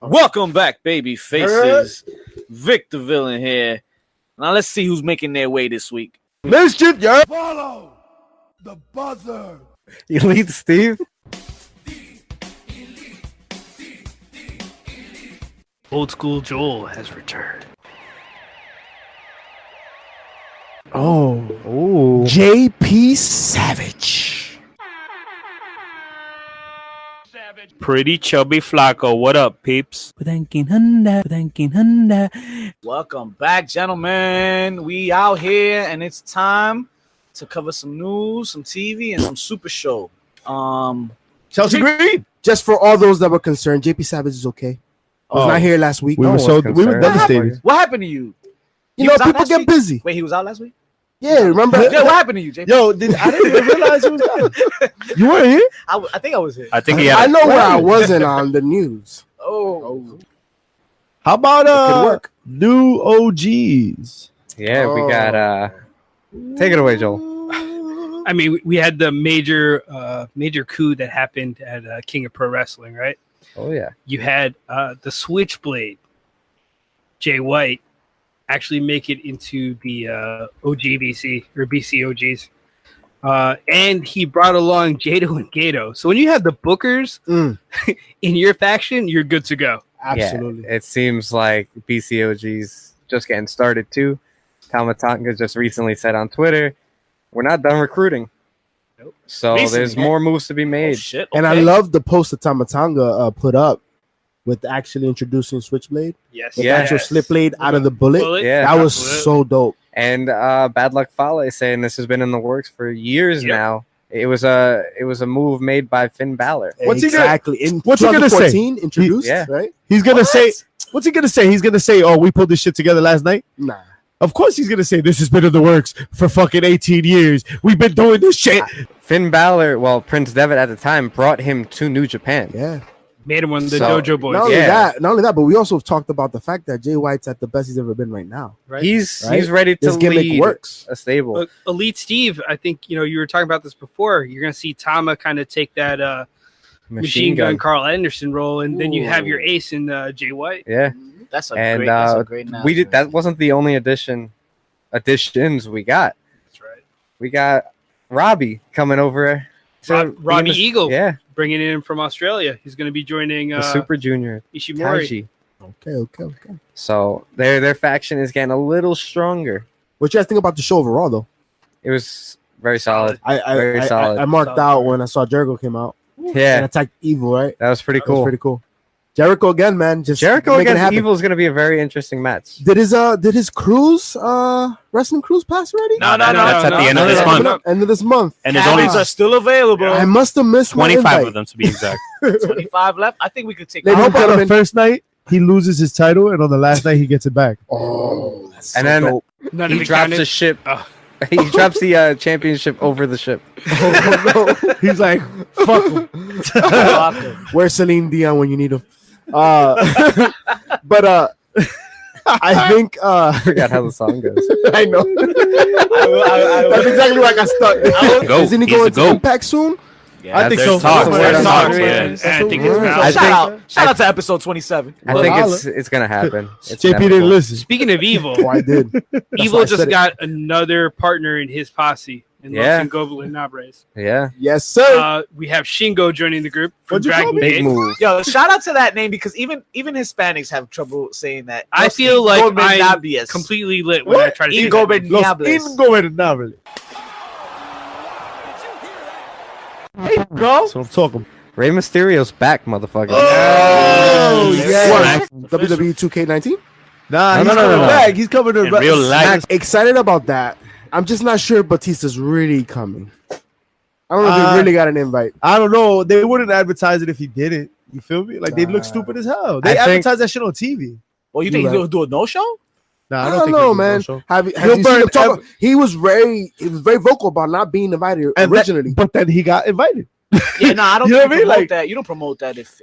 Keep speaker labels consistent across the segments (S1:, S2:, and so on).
S1: Welcome back, baby faces. Victor Villain here. Now let's see who's making their way this week.
S2: Mischief, yeah.
S3: Follow the buzzer.
S2: Elite Steve.
S4: Old School Joel has returned.
S2: Oh, JP Savage.
S4: Pretty chubby Flacco. What up, peeps?
S1: Welcome back, gentlemen. We out here, and it's time to cover some news, some TV, and some Super Show.
S2: Chelsea Green. Just for all those that were concerned, JP Savage is okay. I was not here last week.
S5: We were devastated.
S1: What happened to you?
S2: You know, people get busy.
S1: Wait, he was out last week?
S2: Yeah, remember?
S1: Yeah, what happened to you, JP?
S5: Yo, I didn't even realize he was out. You weren't here?
S1: I think I was here.
S4: I think he
S2: I
S4: had
S2: know where I wasn't on the news.
S1: Oh.
S5: How about new OGs?
S6: Yeah, we got take it away, Joel.
S4: I mean, we had the major coup that happened at King of Pro Wrestling, right?
S6: Oh yeah.
S4: You had the Switchblade, Jay White, actually make it into the OGBC or BCOGs. And he brought along Jado and Gato. So when you have the bookers in your faction, you're good to go.
S2: Absolutely.
S6: Yeah, it seems like BCOG's just getting started too. Tamatanga just recently said on Twitter, we're not done recruiting.
S1: Nope.
S6: So there's more moves to be made.
S1: Oh, shit.
S2: And I love the post that Tamatanga put up with actually introducing Switchblade.
S4: Yes.
S2: With the actual slip blade out of the bullet.
S6: Yeah,
S2: that was so dope.
S6: And Bad Luck Fale saying this has been in the works for years now. It was a move made by Finn Balor.
S5: What's he
S2: What's
S5: he gonna say?
S2: Introduced, right?
S5: He's gonna say, what's he gonna say? He's gonna say, "Oh, we pulled this shit together last night."
S2: Nah.
S5: Of course, he's gonna say this has been in the works for fucking 18 years. We've been doing this shit.
S6: Finn Balor, well, Prince Devitt at the time brought him to New Japan.
S2: Yeah.
S4: Made him one of the Dojo Boys.
S2: Not only that, but we also talked about the fact that Jay White's at the best he's ever been right now.
S4: Right?
S6: He's ready to lead
S2: works.
S6: a stable.
S4: Elite Steve, I think you were talking about this before. You're going to see Tama kind of take that Machine Gun Carl Anderson role, and then you have your ace in Jay White.
S6: Yeah,
S1: that's a great announcement.
S6: We did that. Wasn't the only additions we got.
S4: That's right.
S6: We got Robbie coming over.
S4: Robbie Eagle.
S6: Yeah.
S4: Bringing in from Australia. He's going to be joining
S6: the Super Junior
S4: Ishimori.
S2: Okay.
S6: So their faction is getting a little stronger.
S2: What you guys think about the show overall, though?
S6: It was very solid.
S2: I marked out when I saw Jericho came out.
S6: Yeah.
S2: And attacked Evil, right?
S6: That was pretty cool.
S2: Jericho again, man.
S6: Jericho against Evil is going to be a very interesting match.
S2: Did his cruise wrestling cruise pass already?
S4: No.
S7: That's at the end of this month.
S2: End of this month.
S7: And there's only
S1: are still available.
S2: I must have missed
S7: 25 of them to be exact.
S1: 25 left. I think we could take.
S5: I hope on the first night he loses his title, and on the last night he gets it back.
S2: Oh, that's
S6: and
S2: so
S6: then
S2: dope.
S6: he drops the ship. He drops the championship over the ship.
S2: Oh, no.
S5: He's like, fuck him.
S2: Where's Celine Dion when you need him? But I think
S6: I forgot how the song goes.
S2: I know. That's exactly like I stuck. Isn't he going to Impact soon?
S1: Yeah,
S5: I think so.
S1: Shout out to episode 27.
S6: I think it's gonna happen.
S5: JP didn't listen.
S4: Speaking of Evil,
S2: Oh, I did.
S4: Evil just got another partner in his posse in Los Ingobernables Nabres.
S6: Yeah.
S2: Yes, sir.
S4: We have Shingo joining the group from
S5: What'd you call
S4: Dragon
S5: me?
S4: Gate.
S6: Big move.
S1: Yo, shout out to that name because even Hispanics have trouble saying that.
S4: I feel like I'm
S1: Ingobernables.
S4: completely lit when I try to say that.
S1: Ingobernables.
S5: Hey, bro. So I'm talking.
S6: Rey Mysterio's back, motherfucker.
S5: Oh,
S2: yes. WWE 2K19?
S5: Nah, he's coming back. He's coming to
S7: real life.
S2: Excited about that. I'm just not sure Batista's really coming. I don't know if he really got an invite.
S5: I don't know. They wouldn't advertise it if he didn't. You feel me? Like, they'd look stupid as hell. They advertise that shit on TV.
S1: Well, you think he's going to do a no-show?
S2: I
S5: Nah,
S2: don't know, man. Have you seen him talk? He was very vocal about not being invited originally.
S5: But then he got invited.
S1: Yeah, no, I don't
S5: You know
S1: think
S5: what I
S1: you
S5: mean?
S1: promote
S5: like
S1: that. You don't promote that if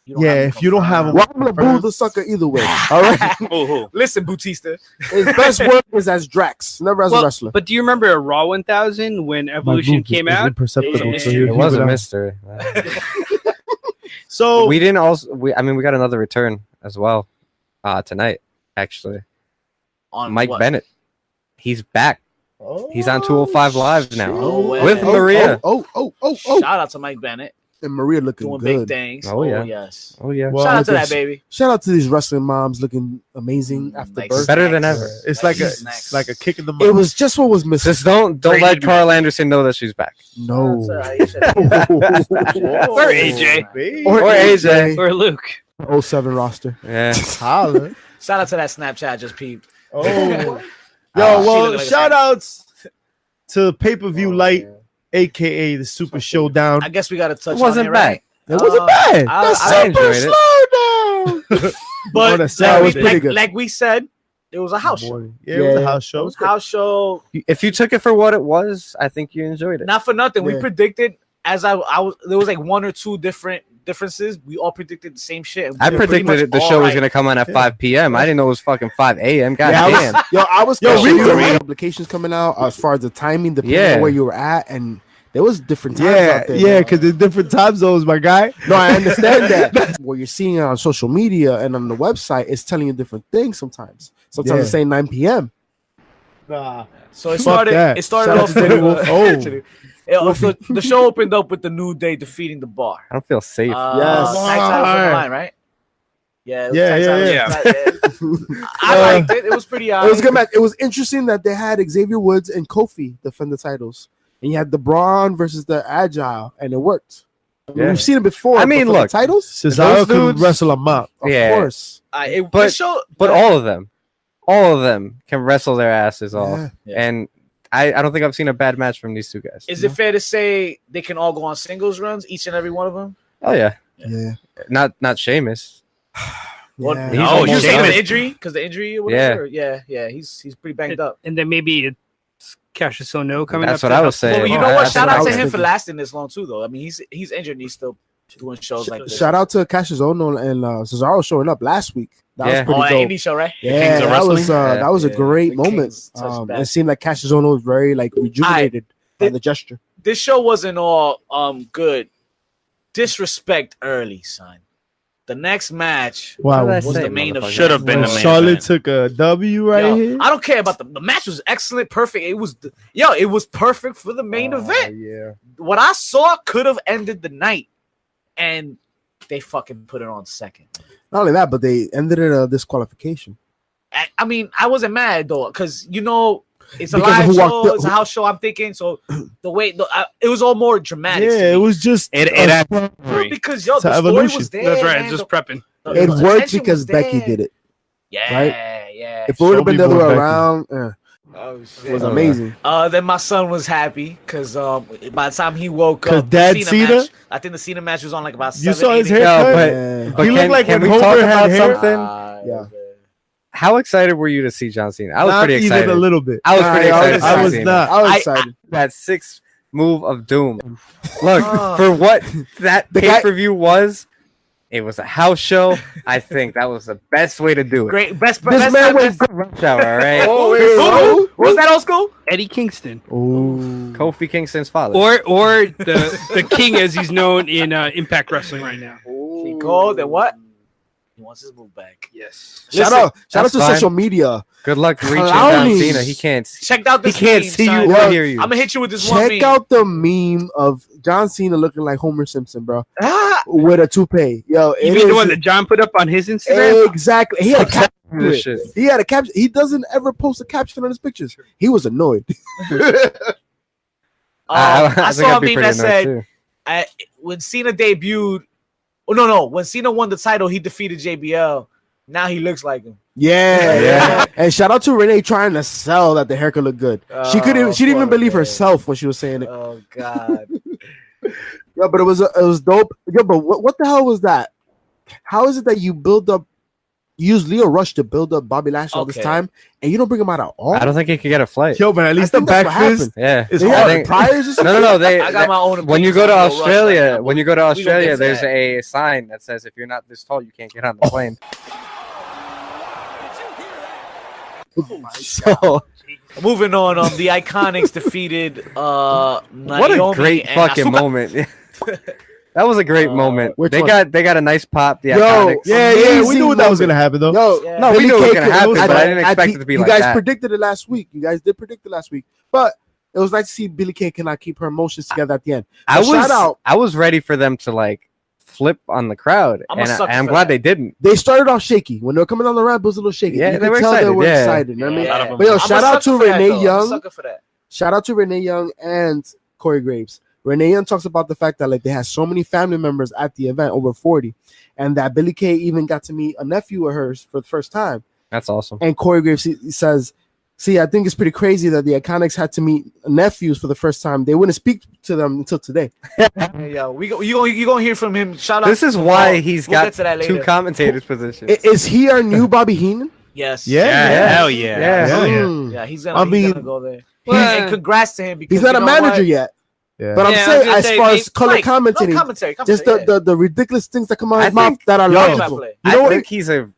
S1: you don't
S5: yeah,
S1: have
S5: if you don't have
S2: well, I'm gonna boo the sucker either way. All right.
S1: Listen, Batista.
S2: His best work is as Drax, never as a wrestler.
S4: But do you remember at Raw 1000 when Evolution came out?
S5: Imperceptible,
S4: Yeah.
S5: so
S6: It was a mystery.
S5: So
S6: we didn't also. We got another return as well tonight. Actually,
S1: On
S6: Mike
S1: what?
S6: Bennet. He's back. He's on 205 Live now
S1: Oh,
S6: with
S1: wow.
S6: Maria.
S2: Oh.
S1: Shout out to Mike Bennett
S2: And Maria looking
S1: doing
S2: good.
S1: big things.
S6: Oh, yeah.
S1: Yes.
S6: Oh yeah,
S5: Well,
S1: Shout out to
S2: look
S1: that
S2: at-
S1: baby.
S2: Shout out to these wrestling moms looking amazing after
S1: Like
S2: birth.
S6: better than
S1: snacks.
S6: ever.
S5: it's
S1: Like
S5: like
S1: snacks.
S5: a kick in the
S2: It
S5: mouth.
S2: was just what was missing.
S6: just don't let Carl Anderson know that she's back.
S2: No.
S4: Or AJ.
S2: Or
S6: AJ.
S4: Or Luke.
S2: 07 roster.
S6: Yeah,
S5: Holla.
S1: Shout out to that Snapchat I just peeped.
S5: Oh.
S1: Yo,
S5: Well, shout outs to Pay-Per-View Light, aka the Super Showdown.
S1: I guess we got to touch
S6: it wasn't
S1: on it,
S6: bad.
S1: right?
S2: It wasn't bad.
S1: I
S2: The
S6: enjoyed
S2: Super
S6: it.
S2: Slowdown.
S1: But
S5: the
S1: like,
S5: sound
S1: we,
S5: was
S2: pretty
S1: like,
S2: good.
S1: like we said, it was a house show.
S5: Yeah, it was a
S2: Yeah.
S5: house
S1: It
S5: show.
S1: was a house show.
S6: If you took it for what it was, I think you enjoyed it.
S1: Not for nothing. We
S2: Yeah.
S1: predicted as I was. There was like one or two differences. We all predicted the same shit. and we
S6: I
S1: did pretty
S6: predicted
S1: much
S6: it. The
S1: all
S6: show was
S1: right.
S6: gonna come on at 5 p.m. I didn't know it was fucking 5 a.m. God
S2: Yeah,
S6: damn.
S2: I was
S5: Yo,
S2: confused
S5: we-
S2: when publications coming out as far as the timing, depending
S6: Yeah.
S2: on where you were at, and there was different times
S5: Yeah,
S2: out there.
S5: yeah, because there's different time zones, my guy.
S2: No, I understand that. What you're seeing on social media and on the website is telling you different things sometimes. Sometimes
S5: Yeah.
S2: it's saying 9 p.m.
S5: Nah.
S1: So it
S5: Fuck
S1: started.
S5: that.
S1: It started
S2: Shout out
S1: off
S2: to
S1: with
S2: Teddy Wolf.
S1: so the show opened up with the New Day defeating the Bar.
S6: I don't feel safe.
S2: Yes.
S1: Tag titles on the line, right? Yeah, it was
S5: Yeah,
S1: tag
S5: yeah,
S1: titles. I liked it. It was pretty.
S2: It was a good match. It was interesting that they had Xavier Woods and Kofi defend the titles, and you had the Braun versus the Agile, and it worked. I mean,
S6: Yeah.
S2: we've seen it before.
S6: I mean,
S2: but for the
S6: look,
S2: titles,
S5: Cesaro
S6: those
S5: could
S6: dudes-
S5: wrestle a mop.
S2: of
S6: Yeah.
S2: course.
S1: The
S6: But-
S1: show,
S6: But all of them can wrestle their asses off.
S2: Yeah.
S1: Yeah.
S6: And I don't think I've seen a bad match from these two guys.
S1: is it fair to say they can all go on singles runs, each and every one of them?
S6: Oh yeah,
S2: Yeah.
S6: not Sheamus.
S1: What?
S2: Yeah.
S6: He's
S1: Oh, you
S6: almost
S1: saying
S6: done.
S1: the injury? Because the injury or whatever? Yeah. He's pretty banged up.
S4: And then maybe it's Cassius O'No coming
S6: That's
S4: up.
S6: what
S4: to
S6: I
S4: help.
S6: was saying.
S1: Well, you
S6: Yeah,
S1: know what?
S6: that's
S1: Shout
S6: what I
S1: out to
S6: was
S1: him for
S2: thinking.
S1: lasting this long too, though. I mean, he's injured and he's still doing shows like this.
S2: Shout out to Cassius Ohno and Cesaro showing up last week. That
S6: Yeah.
S2: was pretty
S1: Oh,
S2: dope.
S1: indie show, right?
S2: Yeah,
S7: Kings of
S2: that was
S7: Wrestling?
S2: that was a
S6: Yeah.
S2: great
S1: The
S2: moment.
S1: Kings touched back.
S2: It seemed like Cassius Ohno was very like rejuvenated by the gesture.
S1: This show wasn't all good. Disrespect early, son. The next match
S5: Wow.
S6: What did I
S1: was
S6: say,
S1: the main
S6: motherfucker?
S1: event.
S7: Should have been the
S5: When
S7: main
S5: Charlotte
S7: event.
S5: took a W right
S1: Yo,
S5: here.
S1: I don't care about the match was excellent, perfect. It was it was perfect for the main event.
S5: Yeah.
S1: What I saw could have ended the night, and they fucking put it on second.
S2: Not only that, but they ended it a disqualification.
S1: I mean, I wasn't mad though, because it's a
S2: Because of
S1: live
S2: who
S1: show,
S2: walked up-
S1: it's a house show. I'm thinking so. The way it was all more dramatic. to
S5: Yeah,
S1: me.
S5: it was just
S1: because yo,
S5: It's
S1: the
S5: an
S1: story
S5: evolution.
S1: was there.
S4: That's right.
S1: man.
S4: Just prepping.
S2: It
S1: the
S2: worked
S1: tension
S2: because
S1: was
S2: Becky
S1: there.
S2: did it.
S1: Yeah,
S2: right?
S1: yeah.
S2: If it would have been the other way
S5: Becky.
S2: around,
S1: Oh,
S2: it
S1: shit.
S2: was amazing.
S1: Then my son was happy because by the time he woke
S5: 'Cause
S1: up,
S5: Dad
S1: the
S5: Cena?
S1: match, I think the Cena match was on like about 7,
S5: You saw his
S1: 8
S5: haircut?
S6: Yo, but-
S2: Yeah.
S6: But
S5: He looked like
S6: can
S5: when
S6: we
S5: Homer
S6: talk
S5: had
S6: about
S5: hair.
S6: something?
S2: Yeah.
S6: How excited were you to see John Cena? I was
S5: not
S6: pretty
S5: even
S6: excited.
S5: a little bit.
S6: I was
S2: Nah,
S6: pretty
S2: I
S6: excited.
S2: was-
S6: to
S5: I
S6: see
S5: was
S6: Cena.
S5: not.
S2: I was excited.
S6: That 6th move of doom. Look,
S1: Oh.
S6: for what that
S2: The guy-
S6: pay-per-view was, it was a house show. I think that was the best way to do it.
S1: Great, best
S2: This
S1: best
S2: man
S1: time,
S2: went
S1: best-
S6: Rush hour, all right?
S1: Who? Was that old school?
S4: Eddie Kingston,
S2: Oh,
S6: Kofi Kingston's father.
S4: or the King as he's known in Impact Wrestling right now.
S1: He called and what? He wants his move back.
S4: Yes.
S2: shout
S1: Listen,
S2: out
S6: that's
S2: to
S6: fine.
S2: social media.
S6: Good luck reaching John
S2: Clownies.
S6: Cena. He can't.
S1: Check out
S6: He
S1: this.
S6: can't
S1: meme,
S6: see
S1: son.
S6: you
S2: Well,
S6: or hear you.
S1: I'm gonna hit you with this one.
S2: Check
S1: meme.
S2: out the meme of John Cena looking like Homer Simpson, bro,
S1: Ah,
S2: with a toupee. Yo,
S4: You
S2: it
S4: mean the
S2: is-
S4: one that John put up on his Instagram?
S2: exactly. He had a caption. to
S6: This
S2: it.
S6: shit.
S2: He had a caption. He doesn't ever post a caption on his pictures. He was annoyed.
S1: I
S6: think
S1: saw a
S6: I'd be
S1: meme
S6: pretty
S1: that
S6: annoyed,
S1: said
S6: too.
S1: when Cena debuted. Oh no! When Cena won the title, he defeated JBL. Now he looks like him.
S2: Yeah,
S6: Yeah.
S2: And shout out to Renee trying to sell that the haircut looked good. She couldn't. She didn't even
S1: poor
S2: believe
S1: Renee.
S2: herself when she was saying it.
S1: Oh God!
S2: Yeah, but it was dope. Yeah, but what the hell was that? How is it that you use Leo Rush to build up Bobby Lashley all this
S1: Okay.
S2: time, and you don't bring him out at all?
S6: I don't think he could get a flight.
S5: Yo, but at least
S2: I
S5: the
S2: think that's
S5: back
S2: what
S5: fist.
S2: happened.
S6: Yeah.
S5: It's
S2: They
S5: hard.
S2: had priors or something?
S6: No.
S1: I got my own.
S6: When you
S1: opinions
S6: go to
S1: on Leo Rush right
S6: Australia,
S1: now.
S6: when you go to
S1: We gonna get
S6: Australia,
S1: to
S6: there's
S1: that.
S6: a sign that says if you're not this tall, you can't get on the plane.
S2: So
S1: Moving on, the Iconics defeated
S6: What
S1: Naomi
S6: a great
S1: and
S6: fucking
S1: Asuka.
S6: moment. That was a great moment.
S2: which
S6: They
S2: one?
S6: got a nice pop. The
S2: Yo,
S6: Iconics.
S5: Yeah, we
S2: Amazing
S5: knew that was gonna
S2: moment.
S5: happen though.
S2: Yo,
S1: Yeah.
S6: No, we
S2: Billy
S6: knew it was
S2: Kay
S6: gonna
S2: could-
S6: happen, but I didn't
S2: I
S6: expect
S2: think
S6: it to be
S2: you
S6: like
S2: guys
S6: that.
S2: predicted it last week. You guys did predict it last week, but it was nice to see Billy Kay cannot keep her emotions together at the end. But shout out.
S6: I was ready for them to like flip on the crowd,
S1: I'm a
S6: and
S1: sucker
S6: I'm
S1: for
S6: glad
S1: that.
S6: they didn't.
S2: They started off shaky when they were coming down the ramp. It was a little shaky.
S6: Yeah,
S2: you
S6: they
S2: could
S6: were
S2: tell they
S6: excited,
S2: were
S6: yeah.
S2: excited. You know what I mean?
S1: Yeah.
S7: A lot of them
S2: But yo,
S7: were.
S1: I'm a
S2: shout out
S1: sucker
S2: to
S1: for that,
S2: Renee
S1: though. I'm a
S2: Young.
S1: sucker for that.
S2: Shout out to Renee Young and Corey Graves. Renee Young talks about the fact that like they had so many family members at the event, over 40, and that Billy Kay even got to meet a nephew of hers for the first time.
S6: That's awesome.
S2: And Corey Graves he says, "See, I think it's pretty crazy that the Iconics had to meet nephews for the first time. They wouldn't speak to them until today."
S1: Yeah, you gonna hear from him. Shout out.
S6: This is why he's
S1: We'll
S6: got
S1: get to that
S6: two
S1: later.
S6: commentators positions.
S2: Is he our new Bobby Heenan?
S1: Yes.
S7: Yeah, hell yeah.
S6: Yeah.
S5: Hell yeah.
S1: Yeah, he's
S5: I
S1: gonna
S5: mean,
S1: go there.
S4: Well,
S1: And congrats to him because
S2: He's not
S1: you
S2: a
S1: know
S2: manager
S1: what?
S2: yet.
S5: Yeah.
S2: But I'm
S4: Yeah, I was
S2: saying,
S4: gonna
S2: as
S4: say,
S2: far
S4: maybe-
S2: as color
S1: Mike,
S2: commentating,
S1: no commentary,
S2: just
S1: yeah.
S2: the ridiculous things that come out of
S6: I
S2: his mouth
S6: think-
S2: that are
S1: Yo,
S2: logical.
S1: play.
S2: You know
S6: I
S2: what?
S6: think he's a.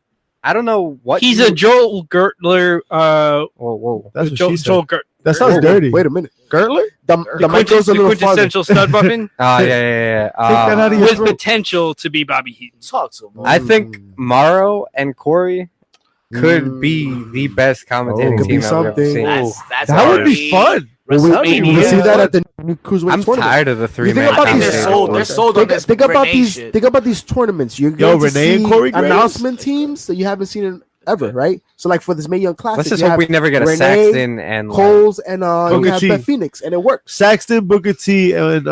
S6: I don't know what
S4: he's
S6: you-
S4: a Joel Gertler.
S6: Whoa.
S5: That's what
S4: Joel,
S5: she said.
S4: Joel Gert,
S5: That sounds dirty.
S2: Wait a minute, Gertler. The
S4: the,
S2: mic goes a
S4: the
S2: little farther.
S4: quintessential stud muffin
S6: Oh yeah.
S5: Take that out of your
S4: with
S5: throat.
S4: potential to be Bobby Heaton.
S1: Talk to him.
S6: I think Morrow and Corey could
S2: Mm.
S6: be the best commentating
S2: Could be
S6: team I've ever
S2: something.
S6: seen.
S1: That's
S5: That would
S1: already-
S5: be fun.
S2: Will we
S1: WrestleMania.
S2: see that at the new cruiserweight
S6: I'm
S2: tournament?
S6: tired of the
S2: You
S6: three
S2: think
S6: man
S2: about
S1: I think
S2: these-
S1: they're
S6: commentator.
S1: sold. They're sold on
S2: Think,
S1: this
S2: think about
S1: Renee
S2: these.
S1: shit.
S2: Think about these tournaments. You're
S5: Yo,
S2: going to
S5: Renee and
S2: see
S5: Corey Graves?
S2: announcement teams that you haven't seen in ever, right? So, like for this Mae Young Classic,
S6: Let's just
S2: you
S6: hope
S2: have
S6: we never get a
S2: Renee,
S6: Saxton and
S2: Coles and you
S5: Booker
S2: have
S5: T.
S2: Beth Phoenix, and it works.
S5: Saxton, Booker T, and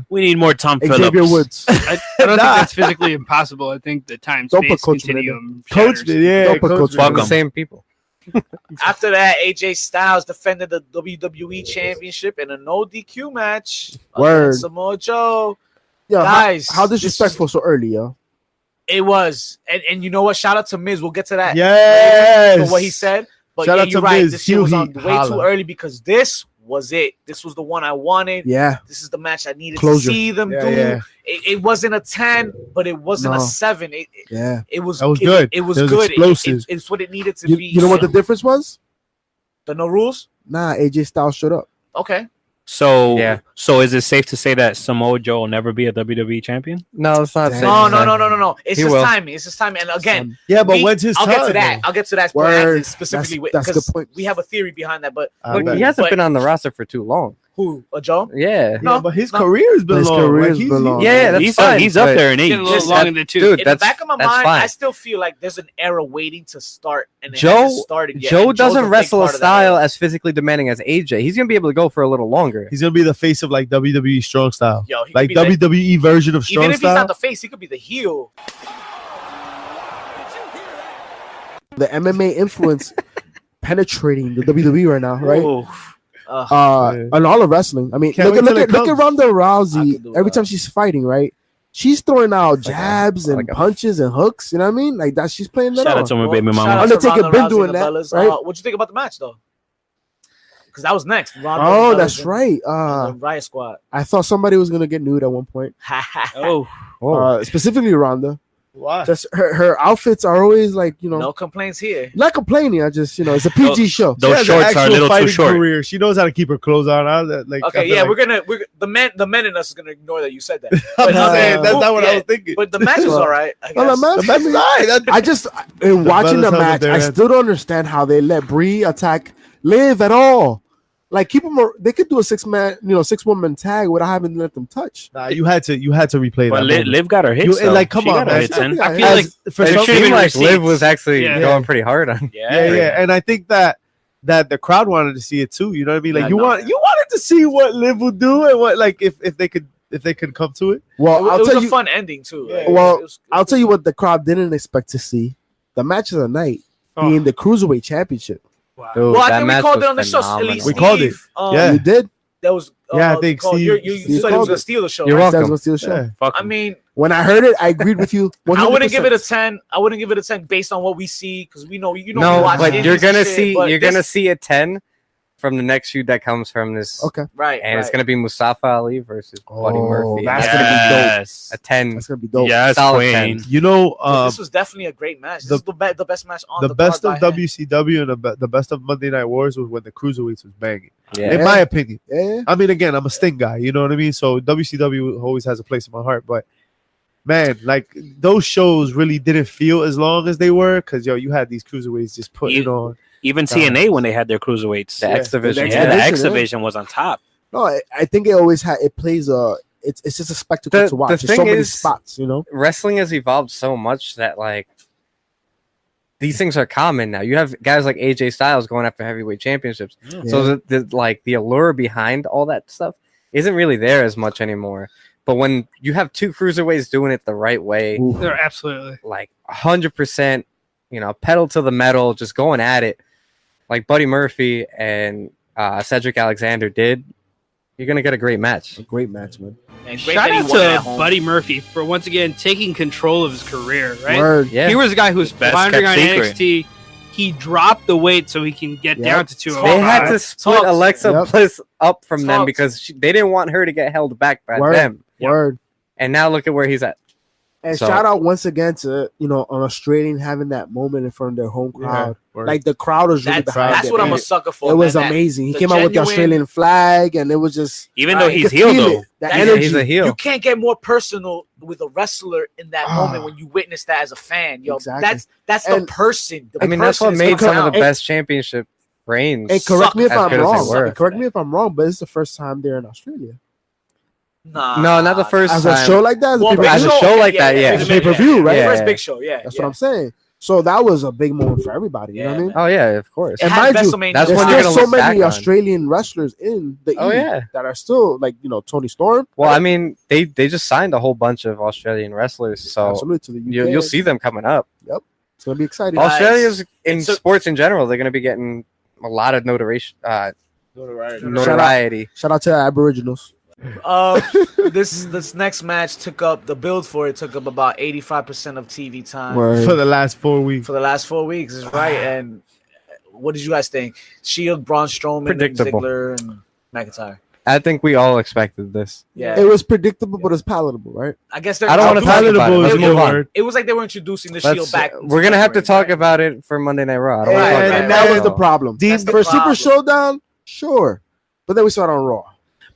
S7: We need more Tom
S2: Xavier
S7: Phillips.
S2: Woods.
S4: I don't think that's physically impossible. I think the time
S2: Don't put
S4: space
S2: Coachman in
S4: continuum.
S5: Coach.
S4: shatters.
S5: Yeah,
S2: Don't put
S5: Coach.
S2: Coach
S7: Fuck
S6: the
S7: 'em.
S6: same people.
S1: After that, AJ Styles defended the WWE Championship in a no DQ match.
S2: Word.
S1: against Samoa Joe.
S2: Yo,
S1: Guys,
S2: how
S1: this
S2: disrespectful so early, yo.
S1: It was, and you know what? Shout out to Miz. We'll get to that.
S5: Yes.
S1: For what he said. But
S5: Shout
S1: yeah,
S5: out
S1: you're
S5: to
S1: right.
S5: Miz.
S1: This shit was
S5: Heel
S1: on
S5: heat,
S1: way too
S5: holla.
S1: early because this was it. This was the one I wanted.
S2: Yeah,
S1: This is the match I needed
S2: Closure.
S1: to see them
S5: Yeah,
S1: do.
S5: yeah.
S1: It wasn't a 10, but it wasn't a
S2: No.
S1: 7.
S2: yeah.
S1: It was
S5: That was good.
S1: It was
S5: It was
S1: good.
S5: explosive.
S1: It's what it needed to
S2: You,
S1: be.
S2: you know what the difference was?
S1: The no rules?
S2: Nah, AJ Styles showed up.
S1: Okay.
S7: So,
S6: Yeah.
S7: so is it safe to say that Samoa Joe will never be a WWE champion?
S6: No, it's not.
S2: Damn.
S6: safe
S1: No,
S6: to say.
S1: no. It's
S6: He
S1: his
S6: will.
S1: timing. It's his timing. And again,
S5: Yeah, but when's his
S1: I'll
S5: time?
S1: get to that.
S5: though?
S1: I'll get to that
S2: Word.
S1: specifically
S2: That's
S1: because
S2: good point.
S1: we have a theory behind that. But
S5: I
S6: Look,
S5: bet.
S6: he hasn't
S1: But-
S6: been on the roster for too long.
S1: who? Joe?
S6: Yeah.
S5: Yeah,
S1: No,
S5: but his
S1: no.
S5: career's been
S2: His
S5: long.
S2: career's
S5: Like, he's-
S2: been long.
S6: Yeah, that's fine,
S7: he's up
S6: but
S7: there in age.
S4: Getting a little
S6: Just
S4: long
S6: that-
S4: in the tooth.
S6: dude,
S1: In the
S6: that's-
S1: back of my
S6: that's
S1: mind,
S6: fine.
S1: I still feel like there's an era waiting to start, and it
S6: Joe-
S1: hasn't started yet.
S6: Joe
S1: And Joe's
S6: doesn't
S1: big
S6: wrestle a
S1: part of that
S6: style
S1: era.
S6: as physically demanding as AJ. He's gonna be able to go for a little longer.
S5: He's gonna be the face of like WWE strong style,
S1: Yo, he could
S5: like
S1: be the-
S5: WWE version of strong
S1: even if he's
S5: style.
S1: not the face, he could be the heel.
S2: The MMA influence penetrating the WWE right now, right?
S1: Ugh.
S2: On all of wrestling. I mean,
S5: Can't
S2: look
S5: wait till
S2: at
S5: it comes.
S2: Ronda
S1: I
S2: Rousey.
S1: could do
S2: Every
S1: that.
S2: time she's fighting, right? She's throwing out jabs and
S6: like a-
S2: punches and hooks. You know what I mean? Like that. She's playing that
S7: Shout
S2: out.
S7: out to my
S1: Well,
S7: baby
S1: shout
S7: mama.
S1: out to
S2: Undertaker
S1: Ronda
S2: been
S1: Rousey
S2: doing
S1: and the
S2: that,
S1: Bellas.
S2: right?
S1: What'd you think about the match though? Because that was next. Ronda
S2: Oh,
S1: and
S2: that's
S1: Bellas
S2: right.
S1: and the Riot Squad.
S2: I thought somebody was gonna get nude at one point.
S7: Oh,
S2: Specifically Ronda.
S5: Why?
S2: Just her outfits are always like, you know,
S1: No complaints here.
S2: not complaining. I just, you know, it's a PG show.
S7: those
S5: She has an
S7: shorts are a
S5: actual
S7: little too
S5: fighting
S7: short.
S5: Career. She knows how to keep her clothes on. Like, I
S1: Okay,
S5: feel
S1: yeah,
S5: like-
S1: we're the men in us is gonna ignore that you said that.
S5: I'm
S1: But,
S5: just saying, that's not what I
S1: yeah,
S5: was thinking.
S1: But the match was
S2: Well,
S1: all right. I
S2: Well,
S1: guess.
S2: the match-
S5: The match is alright.
S2: I just, in watching the
S5: fellas held
S2: match,
S5: their
S2: I
S5: head.
S2: still don't understand how they let Brie attack Liv at all. Like, keep them. They could do a 6-woman tag without having to let them touch.
S5: Nah, you had to replay
S7: But
S5: that.
S7: Liv,
S5: moment.
S7: Liv got her hits.
S5: You-
S7: though.
S5: like, come
S7: She
S5: on,
S7: got her
S5: man.
S7: hits in.
S4: I feel
S5: As-
S4: like
S5: for
S6: It
S5: some
S6: seemed
S4: even
S6: like
S4: receipts.
S6: Liv was actually
S4: Yeah.
S6: going pretty hard on.
S5: yeah, and I think that the crowd wanted to see it too. You know what I mean? Like
S1: Yeah,
S5: you
S1: no.
S5: wanted to see what Liv would do and what like if they could come to it.
S2: Well,
S1: It
S2: I'll
S1: was
S2: tell
S1: a
S2: you.
S1: fun ending too. Like,
S2: Well,
S1: it was-
S2: I'll tell you what the crowd didn't expect to see: the match of the night
S4: Oh.
S2: being the cruiserweight championship.
S6: Dude,
S1: Well, I
S6: that
S1: think we
S6: match
S1: called it
S6: was
S1: on the show.
S6: phenomenal.
S1: Elite
S5: We called it.
S1: Steve,
S5: Yeah.
S2: You did.
S1: That was.
S5: Yeah, I think
S1: called-
S5: Steve-
S1: you
S2: you
S1: said it was
S2: called
S1: gonna
S2: it.
S1: steal the show.
S6: You're
S1: right?
S2: I said I
S6: welcome.
S2: was gonna steal the show.
S5: Yeah.
S7: Fuck
S1: I
S7: 'em.
S1: mean,
S2: When I heard it, I agreed with you. 100%.
S1: I wouldn't give it a 10. I wouldn't give it a 10 based on what we see because we know we
S6: No,
S1: watch
S6: but
S1: indies
S6: you're
S1: and
S6: gonna
S1: shit,
S6: see
S1: but
S6: gonna
S1: this-
S6: see a 10 from the next feud that comes from this,
S2: Okay,
S1: right,
S6: and it's
S1: right.
S6: gonna be Mustafa Ali versus Buddy
S2: Oh,
S6: Murphy.
S2: that's
S6: That's gonna be dope.
S7: Yes.
S6: A 10.
S2: that's gonna be dope.
S7: Yes,
S6: Solid
S7: queen.
S6: 10.
S5: You know,
S1: This was definitely a great match. This
S5: the-
S1: is the best match on
S5: the
S1: the
S5: best
S1: card
S5: of
S1: by hand.
S5: WCW and the best of Monday Night Wars was when the cruiserweights was banging.
S7: Yeah.
S5: in my opinion.
S2: Yeah.
S5: I mean, again, I'm a Sting guy, you know what I mean? So WCW always has a place in my heart. But man, like those shows really didn't feel as long as they were because you had these cruiserweights just putting on.
S7: Even TNA when they had their cruiserweights,
S6: The X Division.
S7: the X Division was on top.
S2: No, I think it always plays it's just a spectacle to watch. There's so many spots, you know.
S6: Wrestling has evolved so much that like these things are common now. You have guys like AJ Styles going after heavyweight championships.
S2: Yeah.
S6: So the allure behind all that stuff isn't really there as much anymore. But when you have two cruiserweights doing it the right way,
S4: They're absolutely
S6: like 100%, pedal to the metal, just going at it, like Buddy Murphy and Cedric Alexander did, you're gonna get a great match.
S2: A great match, man.
S1: And great
S4: shout
S1: that he
S4: out
S1: won it at
S4: to
S1: home.
S4: Buddy Murphy for once again taking control of his career. Right,
S2: Word.
S6: Yeah,
S4: he was a guy who was
S7: Best
S4: floundering on
S7: kept secret.
S4: NXT. He dropped the weight so he can get
S2: Yep.
S4: down to 205.
S6: they had to split
S1: Talks.
S6: Alexa
S2: Yep.
S6: Bliss up from them
S1: Talks.
S6: because they didn't want her to get held back by
S2: Word.
S6: them.
S2: Word.
S6: And now look at where he's at.
S2: And
S6: So-
S2: shout out once again to an Australian having that moment in front of their home crowd.
S5: Word.
S2: Like the crowd was really behind
S1: That's
S2: it.
S1: what I'm
S2: man.
S1: a sucker for.
S2: It was
S1: man. That-
S2: amazing. He
S1: the
S2: came out with the
S1: genuine-
S2: Australian flag, and it was just
S7: Even
S1: Right,
S7: though
S1: you
S7: he's
S2: could
S7: heel
S2: feel
S7: though.
S2: it. The
S1: That-
S2: energy.
S6: He's a heel.
S1: You can't get more personal with a wrestler in that
S2: Ah.
S1: moment when you witness that as a fan. Yo,
S2: Exactly.
S1: that's
S2: And-
S1: the person. The
S6: I mean, that's
S1: person
S6: what
S1: is
S6: made
S1: coming
S6: some of
S1: out.
S6: the best championship reigns.
S2: And correct me if
S6: as
S2: I'm
S6: good as they
S2: wrong.
S6: were.
S2: Correct me if I'm wrong, but it's the first time they're in Australia.
S1: Nah,
S6: No, not the first
S2: As
S6: time.
S2: a show like that, as a
S1: Well,
S2: pay-per-view?
S6: As a show like that, yeah.
S2: It's a pay-per-view, right?
S6: Yeah.
S1: First big show, yeah.
S2: That's
S1: yeah.
S2: what I'm saying. So that was a big moment for everybody. You know what I mean?
S6: Oh yeah, of course.
S1: It
S2: And
S1: had
S2: mind you,
S1: WrestleMania.
S6: that's
S2: There's
S6: when you're
S2: still
S6: gonna
S2: so
S6: look
S2: many
S6: back on.
S2: Australian wrestlers in the
S6: Oh,
S2: E
S6: yeah.
S2: that are still like Tony Storm.
S6: Well, I mean, they just signed a whole bunch of Australian wrestlers, so
S2: Absolutely to the UK.
S6: you'll see them coming up.
S2: It's gonna be exciting.
S1: Guys,
S6: Australia's in
S1: it's a-
S6: sports in general. They're going to be getting a lot of notoriety.
S2: Shout out to Aboriginals.
S1: This next match took up about 85% of TV time
S5: For the last 4 weeks.
S1: for the last 4 weeks. Is right. And what did you guys think? Shield, Braun Strowman,
S6: Predictable.
S1: Ziggler, and McIntyre.
S6: I think we all expected this.
S1: Yeah,
S2: It was predictable, but it's palatable, right?
S1: I guess they're.
S6: I don't wanna talk about it.
S5: Palatable
S6: Let's
S5: is a
S6: move
S5: good
S6: on.
S5: word.
S1: It was like they were introducing the Shield back.
S6: We're going to have to talk
S1: Right.
S6: about it for Monday Night Raw. I don't
S2: And,
S6: wanna talk
S1: right,
S6: about
S2: and
S6: it.
S2: that was
S6: So-
S2: the problem.
S1: That's the
S2: For
S1: problem.
S2: Super Showdown, sure, but then we saw it on Raw.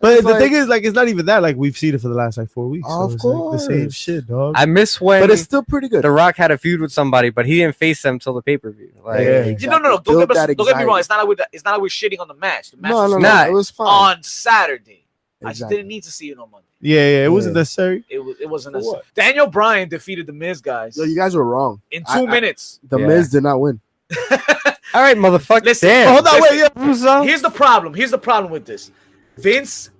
S5: But
S2: It's
S5: the
S2: like-
S5: thing is, like, it's not even that. Like, we've seen it for the last 4 weeks. So
S2: Of
S5: it's like the same
S2: course.
S5: shit, dog.
S6: I miss when
S2: But it's still pretty good.
S6: The Rock had a feud with somebody, but he didn't face them till the pay-per-view. Like,
S5: Yeah.
S1: No. Don't
S2: Build
S1: get,
S2: that
S1: don't get me wrong.
S2: anxiety.
S1: It's not like we're shitting on the match. The match
S2: No,
S1: was
S2: no, no.
S6: Nah.
S2: It was fine.
S1: on Saturday. I just
S2: Exactly.
S1: didn't need to see it on Monday.
S5: Yeah, it wasn't necessary.
S1: It wasn't
S5: For
S1: necessary.
S5: what?
S1: Daniel Bryan defeated the Miz, guys,
S2: Yo, you guys were wrong.
S1: in
S2: I-
S1: 2 minutes.
S2: The
S6: Yeah.
S2: Miz did not win.
S6: all right, motherfucker.
S1: Listen,
S6: Damn.
S5: Hold on,
S1: listen.
S5: wait. Yeah.
S6: Russo?
S1: Here's the problem. Here's the problem with this. Vince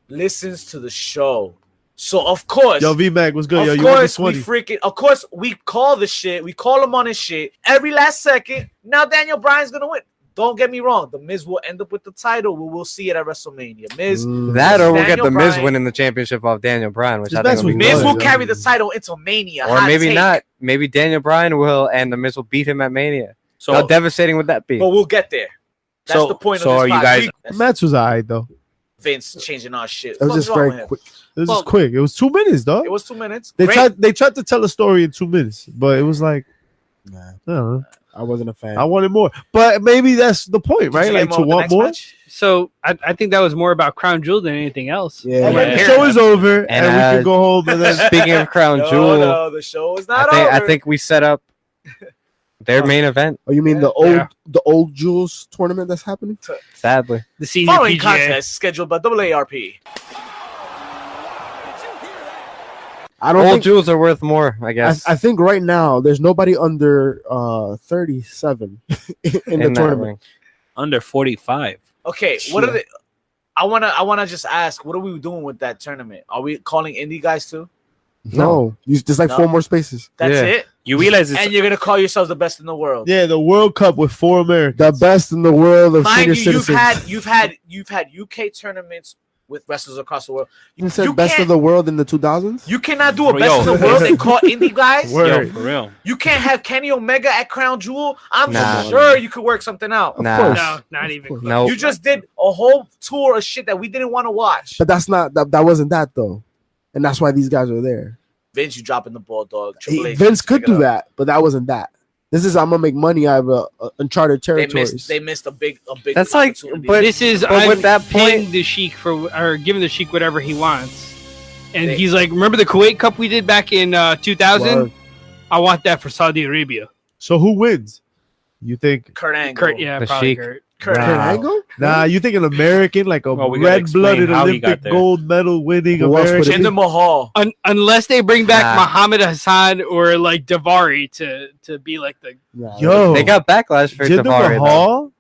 S1: listens to the show, so of course,
S5: Yo, V-Mac, what's good? Yo,
S1: of
S5: you want
S1: course,
S5: the
S1: we
S5: 20?
S1: of course, we call the shit. We call him on his shit every last second. Now Daniel Bryan's gonna win. Don't get me wrong. The Miz will end up with the title. We will see it at WrestleMania. Miz,
S6: That or we'll get
S1: Daniel
S6: the Miz
S1: Bryan.
S6: winning the championship off Daniel Bryan, which
S5: This
S6: I
S5: match
S6: think will be
S5: was
S1: Miz
S6: good.
S1: will
S5: good.
S1: carry the title into Mania.
S6: Or
S1: Hot
S6: maybe
S1: take.
S6: not. Maybe Daniel Bryan will, and the Miz will beat him at Mania.
S7: So
S6: How devastating would that be?
S1: But we'll get there. That's
S7: So-
S1: the point
S7: so
S1: of this
S7: are you
S1: podcast.
S7: guys-
S5: The match was alright though.
S1: Vince changing our shit.
S2: It was
S1: What's
S2: just
S1: wrong
S2: very
S1: with him?
S2: quick.
S5: It was
S1: Well-
S5: just quick. It was 2 minutes, dog.
S1: It was 2 minutes.
S5: They
S1: Great.
S5: tried to tell a story in 2 minutes, but it was like,
S2: Nah,
S5: I don't know.
S2: I wasn't a fan.
S5: I wanted more. But maybe that's the point,
S1: Did
S5: right?
S1: you
S5: Like
S1: get
S5: to
S1: with the
S5: want
S1: next
S5: more.
S1: match?
S4: So I think that was more about Crown Jewel than anything else.
S2: Yeah.
S5: And then the
S7: Yeah.
S5: show is over, and we
S6: And,
S5: can go home. And then
S6: Speaking of Crown
S1: No,
S6: Jewel,
S1: no, the show is not
S6: I
S1: over.
S6: think we set up their main event.
S2: Oh, you mean the old Jules tournament that's happening?
S6: Sadly,
S4: The senior
S1: Following
S4: PGA.
S1: contest scheduled by AARP.
S2: I don't
S6: old
S2: think.
S6: jewels are worth more, I guess.
S2: I think right now there's nobody under 37 in the
S6: in that
S2: tournament.
S6: ring.
S7: under 45.
S1: Okay, what are
S2: Yeah.
S1: the? I wanna just ask, what are we doing with that tournament? Are we calling indie guys too?
S2: No, there's like
S1: No.
S2: 4 more spaces.
S1: That's
S6: Yeah.
S1: it.
S7: You realize it's
S1: And you're gonna call yourselves the best in the world.
S5: yeah, the World Cup with 4 Americans.
S2: The best in the world of
S1: Mind
S2: senior
S1: you,
S2: citizens.
S1: you've had UK tournaments with wrestlers across the world.
S2: You said
S1: you
S2: best
S1: can't-
S2: of the world in the 2000s.
S1: You cannot do a
S7: Bro,
S1: best
S7: yo.
S1: in the world and call indie guys.
S5: Word.
S7: yo, for real.
S1: You can't have Kenny Omega at Crown Jewel. I'm
S6: Nah.
S1: sure you could work something out.
S6: Nah.
S2: course.
S4: No, not even.
S2: course.
S4: close.
S6: No.
S1: You just did a whole tour of shit that we didn't want to watch.
S2: But that's not that wasn't that though, and that's why these guys are there.
S1: Vince, you dropping the ball, dog. Triple H,
S2: Vince could
S1: pick it
S2: do
S1: up.
S2: that, but that wasn't that. This is I'm gonna make money out of uncharted
S1: They
S2: territories.
S1: missed a big.
S6: That's like-
S1: opportunity.
S6: but-
S4: This is
S6: But
S4: I'm
S6: with that
S4: paying
S6: point-
S4: the Sheik or giving the Sheik whatever he wants, and
S1: They-
S4: he's like, remember the Kuwait Cup we did back in 2000?
S2: Word.
S4: I want that for Saudi Arabia.
S5: So who wins? You think?
S1: Kurt Angle.
S4: Kurt, yeah,
S6: The
S4: probably
S6: Sheik.
S4: Kurt.
S1: Kurt
S2: Kurt
S1: Angle.
S2: Angle?
S5: Nah, you think an American, like a
S7: Well, we gotta
S5: red-blooded
S7: explain how he got
S5: Olympic
S7: there.
S5: gold medal winning
S2: Who else would
S5: American?
S2: it
S1: Jinder Mahal.
S4: Unless they bring back
S6: Nah.
S4: Muhammad Hassan or like Davari to be like the
S2: Nah,
S5: Yo,
S6: They got backlash for
S5: Jinder
S6: Davari. though.
S5: Mahal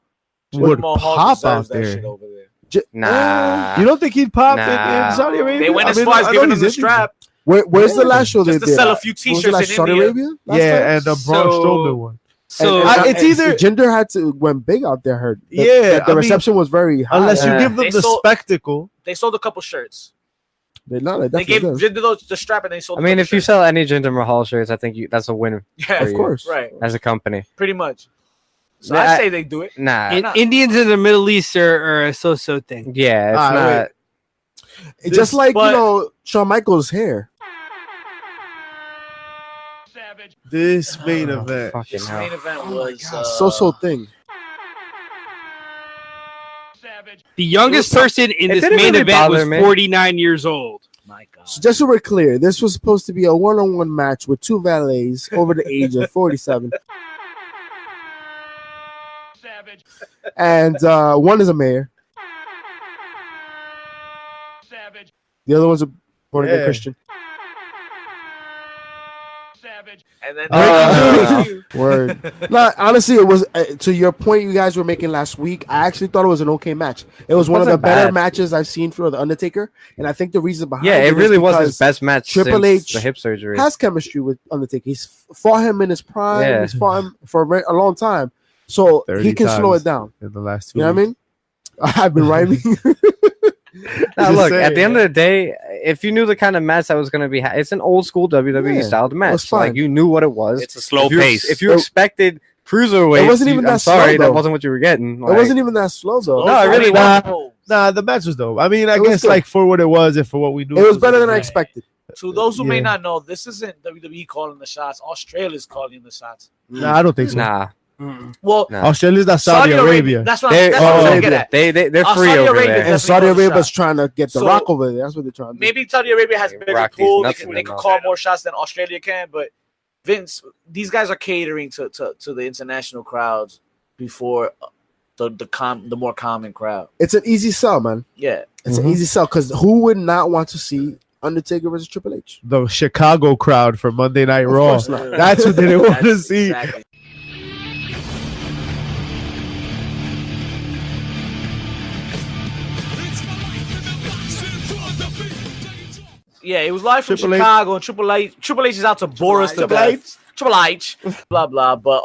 S5: would
S1: Jinder Mahal
S5: pop
S1: deserves
S5: out
S1: that
S5: there.
S1: shit over there.
S6: Nah.
S5: You don't think he'd pop
S6: Nah.
S5: in Saudi Arabia?
S1: They went
S5: I
S1: as
S5: mean,
S1: far as
S5: I know
S1: giving him
S5: he's
S1: the
S5: Indian.
S1: strap
S2: Where's the last show they
S1: just to
S2: did?
S1: sell a few
S2: What was the
S1: T-shirts
S2: last
S1: in
S2: Saudi
S1: India.
S2: Arabia? Last
S5: Yeah,
S2: time?
S5: and the Braun
S4: So-
S5: Strowman one.
S4: so.
S5: it's either-
S2: Jinder had to went big out there. Heard
S5: Yeah,
S2: the
S5: I mean,
S2: reception was very high.
S5: Unless you
S6: Yeah.
S5: give them
S1: They
S5: the
S1: sold-
S5: spectacle.
S1: They sold a couple shirts.
S2: they not.
S1: They gave Jinder the strap and they sold.
S6: I
S1: a
S6: mean,
S1: couple
S6: if you
S1: shirts.
S6: sell any Jinder Mahal shirts, I think that's a win
S1: yeah,
S6: for
S2: of
S6: you.
S2: course.
S1: right,
S6: as a company.
S1: pretty much. So
S6: Yeah,
S1: I
S6: I-
S1: say they do it.
S6: Nah.
S4: Indians in the Middle East are a so-so thing.
S6: Yeah, it's not.
S2: It's just like
S1: But-
S2: Shawn Michaels' hair.
S5: This main event.
S6: Fucking
S1: This
S6: hell.
S1: main event
S2: Oh my
S1: was
S2: god, so thing.
S4: The youngest person in
S6: it
S4: this
S6: didn't
S4: main
S6: really
S4: event was
S6: bother me.
S4: 49 years old.
S1: My God.
S2: So just so we're clear, this was supposed to be a one-on-one match with two valets over the age of 47. And one is a mayor. The other one's a born again
S5: Yeah.
S2: Christian.
S1: And then
S2: Word. No, honestly, it was to your point you guys were making last week. I actually thought it was an okay match. It was one of the
S6: Wasn't
S2: better
S6: bad.
S2: matches I've seen for the Undertaker, and I think the reason behind
S6: Yeah, it
S2: is
S6: really was
S2: because
S6: his best match
S2: Triple
S6: since
S2: H
S6: the hip surgery.
S2: has chemistry with Undertaker. He's fought him in his prime.
S6: Yeah.
S2: He's fought him for a long time, so
S5: 30
S2: he can slow
S5: times.
S2: it down.
S5: In the last 2
S2: You know what I mean? I've been rhyming.
S6: Now,
S5: Just
S6: look,
S5: saying,
S6: at the end of the day, if you knew the kind of match that was going to be, it's an old school WWE
S2: Yeah,
S6: styled
S2: was
S6: match.
S2: fine.
S6: Like you knew what it was.
S7: It's a slow
S6: if you,
S7: pace.
S6: If you expected cruiserweight,
S2: It wasn't even
S6: I'm
S2: that
S6: sorry,
S2: slow, though.
S6: that wasn't what you were getting.
S2: It
S6: Like,
S2: wasn't even that slow though.
S6: No, it really
S1: wasn't.
S5: Nah, the match was dope. I mean, I
S2: It was
S5: guess
S2: good.
S5: like for what it was and for what we knew,
S2: It was better than I
S5: good.
S2: expected.
S1: To those who may
S5: Yeah.
S1: not know, this isn't WWE calling the shots. Australia's calling the shots.
S5: Nah, I don't think so.
S6: Nah,
S1: Well,
S6: Nah.
S5: Australia's not Saudi Arabia.
S1: That's what
S6: they,
S1: I'm trying to get at.
S6: they're free
S1: Saudi
S6: over
S1: Arabia
S6: there.
S2: And
S1: definitely
S2: Saudi
S1: calls the
S2: Arabia's
S1: shot.
S2: trying to get the
S1: So,
S2: Rock over there. That's what they're trying to do.
S1: Maybe Saudi Arabia has bigger
S6: Rocky's
S1: pool.
S6: nuts
S1: They
S6: with
S1: can
S6: them,
S1: call more shots than Australia can. But Vince, these guys are catering to the international crowds before the more common crowd.
S2: It's an easy sell, man.
S1: Yeah,
S2: It's an easy sell because who would not want to see Undertaker versus Triple H?
S5: The Chicago crowd for Monday Night
S2: Of
S5: Raw.
S2: course not.
S5: That's what they didn't want to
S1: That's
S5: see.
S1: exactly. Yeah, it was live from
S5: Triple H.
S1: Chicago, and Triple H is out to bore us to
S2: Triple
S1: death. Triple H, blah blah. But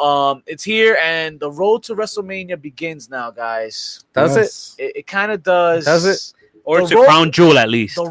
S1: it's here, and the road to WrestleMania begins now, guys.
S6: Does
S2: Yes.
S1: It kind of does.
S6: Does it?
S7: Or
S1: The
S7: it's a
S1: road-
S7: crown jewel at least.
S1: The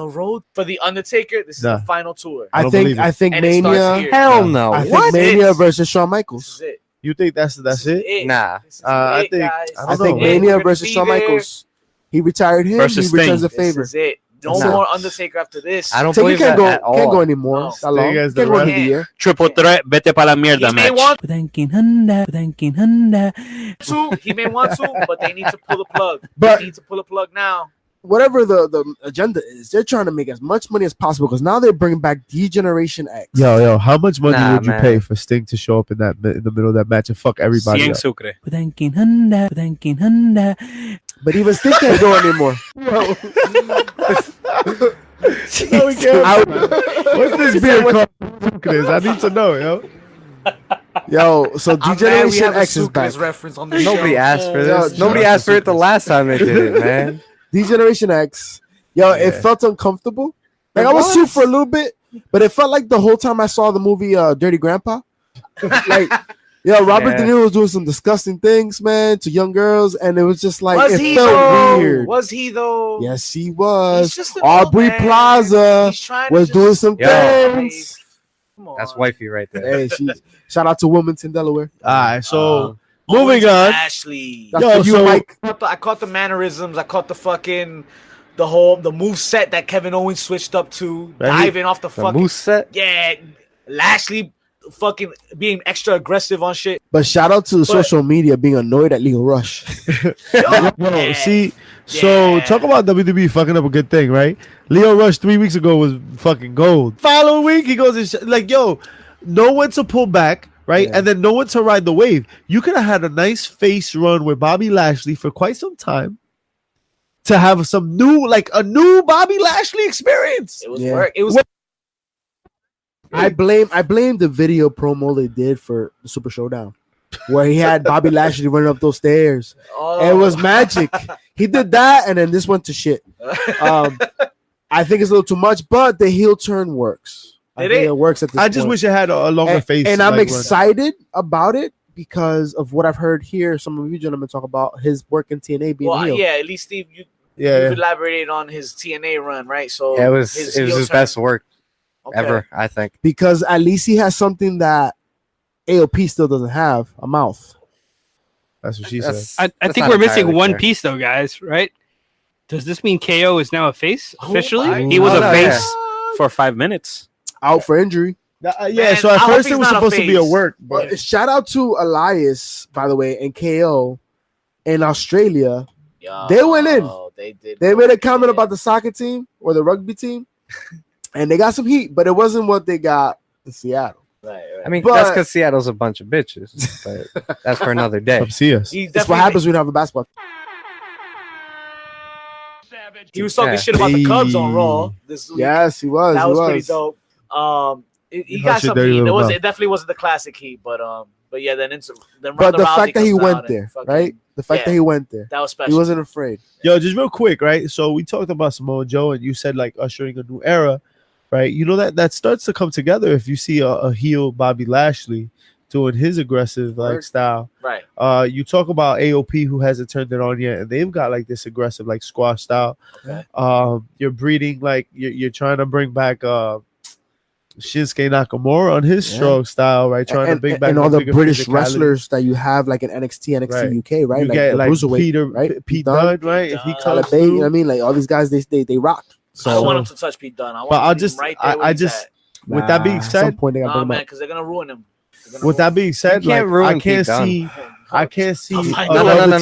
S1: road for the Undertaker. This is
S5: Nah.
S1: the final tour.
S5: I
S2: I
S5: don't
S2: think
S5: believe it.
S2: I think
S1: And it starts
S2: Mania.
S1: here.
S6: Hell no.
S2: I think
S6: What?
S2: Mania
S1: It's-
S2: versus Shawn
S1: This
S2: Michaels.
S1: is it.
S5: You think that's
S1: This is
S5: it?
S6: Nah.
S1: This is
S5: I
S1: it,
S5: think-
S1: guys.
S5: I
S2: I
S5: don't
S2: think
S5: know.
S1: We're
S2: Mania
S1: gonna
S2: versus
S1: be
S2: Shawn
S1: there.
S2: Michaels. He retired him.
S7: Versus
S2: he returns the
S7: Sting.
S1: This
S2: favor.
S1: is it. No
S6: Nah.
S1: more Undertaker after this.
S6: I don't
S2: Taker
S6: believe
S2: can't
S6: that
S2: go
S6: at all.
S2: can't go anymore.
S1: No.
S2: That long.
S5: Sting as
S2: Can't
S5: the
S2: go into
S1: ref.
S2: the year.
S7: Triple threat, vete pa la mierda
S1: He may
S7: match.
S1: want
S4: Thanking Honda, thanking Honda.
S1: to. He may want to, but they need to pull the plug.
S2: But-
S1: they need to pull the plug now.
S2: Whatever the agenda is, they're trying to make as much money as possible because now they're bringing back D-Generation X.
S5: Yo, how much money
S6: Nah,
S5: would you
S6: man.
S5: pay for Sting to show up in the middle of that match and fuck everybody
S7: Cien
S5: up?
S7: Sucre.
S4: Thanking Honda, thanking Honda.
S2: But even Sting can't go anymore.
S5: No, we can't. What's this beer called? Sucres? I need to know, yo.
S2: Yo, so D-Generation X is back.
S1: reference on the
S6: Nobody asked for
S2: Yo,
S6: this. Nobody asked for it the last time they did it, man.
S2: D-Generation X. Yo, it
S5: Yeah.
S2: felt uncomfortable. Like
S6: It
S2: I was
S6: was.
S2: too for a little bit, but it felt like the whole time I saw the movie Dirty Grandpa. Like, yo, Robert
S6: Yeah.
S2: De Niro was doing some disgusting things, man, to young girls, and it was just like
S1: Was
S2: it
S1: he
S2: felt
S1: though?
S2: weird.
S1: Was he though?
S2: Yes, he
S1: He's
S2: was.
S1: just an old
S2: Aubrey
S1: man.
S2: Plaza
S1: He's trying to
S2: was
S1: just-
S2: doing some
S6: Yo.
S2: things.
S1: Come on.
S6: That's wifey right there.
S2: Hey, she's shout out to Wilmington, Delaware.
S5: All right, so
S1: Owens
S5: moving
S1: and
S5: on.
S1: Ashley.
S2: That's
S5: Yo,
S2: for you,
S5: so-
S2: Mike.
S1: I caught the mannerisms. I caught the fucking the move set that Kevin Owens switched up to,
S5: Right.
S1: diving off the
S6: The
S1: fucking
S6: moose set.
S1: yeah. Lashley fucking being extra aggressive on shit.
S2: But shout out to social media being annoyed at Leo Rush.
S5: Yo, see, so talk about WWE fucking up a good thing, right? Leo Rush 3 weeks ago was fucking gold. Following week, he goes and like, yo, know when to pull back, right? And then know when to ride the wave. You could have had a nice face run with Bobby Lashley for quite some time to have some new, like a new Bobby Lashley experience.
S1: It was work. It was.
S2: I blame the video promo they did for the Super Showdown, where he had Bobby Lashley running up those stairs. It was magic. He did that, and then this went to shit. I think it's a little too much, but the heel turn works. I think it works at this point.
S5: I just wish it had a longer face.
S2: And I'm excited about it because of what I've heard here. Some of you gentlemen talk about his work in TNA being heel.
S1: Yeah, at least Steve, you elaborated on his TNA run, right? So
S6: it was his best work ever, I think.
S2: Because at least he has something that AOP still doesn't have, a mouth.
S5: That's what she said.
S4: I think we're missing one piece, though, guys, right? Does this mean KO is now a face officially?
S7: He was a face for 5 minutes.
S2: Out for injury.
S5: Man, so at first it was supposed to be a work.
S2: But shout out to Elias, by the way, and KO in Australia. They went in. They made a comment about the soccer team or the rugby team, and they got some heat, but it wasn't what they got in Seattle.
S1: Right.
S6: I mean, that's because Seattle's a bunch of bitches, but that's for another day.
S5: See us.
S2: That's what happens when you have a basketball.
S1: He was talking shit about the Cubs on Raw this week.
S2: Yes, he was.
S1: That was pretty dope. He got some heat. It definitely wasn't the classic heat, but yeah, then
S2: but the fact that he went there, right? The fact that he went there,
S1: that was special.
S2: He wasn't afraid.
S5: Yo, just real quick, right? So we talked about Samoa Joe, and you said like ushering a new era, right? You know that starts to come together if you see a heel Bobby Lashley doing his aggressive like style.
S1: Right.
S5: You talk about AOP who hasn't turned it on yet, and they've got like this aggressive like squash style.
S1: Okay.
S5: You're breeding like you're trying to bring back Shinsuke Nakamura on his strong style, right? Trying to bring back
S2: and all the British wrestlers that you have like in NXT, UK, right?
S5: You
S2: like
S5: get
S2: the
S5: like
S2: Bruiserweight, right?
S5: Pete Dunne, right? If he comes
S2: through, you know what I mean, like all these guys, they rock.
S1: So I don't want him to touch Pete Dunne.
S5: With that being said,
S2: at some point they got
S1: man, because they're gonna ruin him.
S5: With that being said, like, I can't see
S6: no.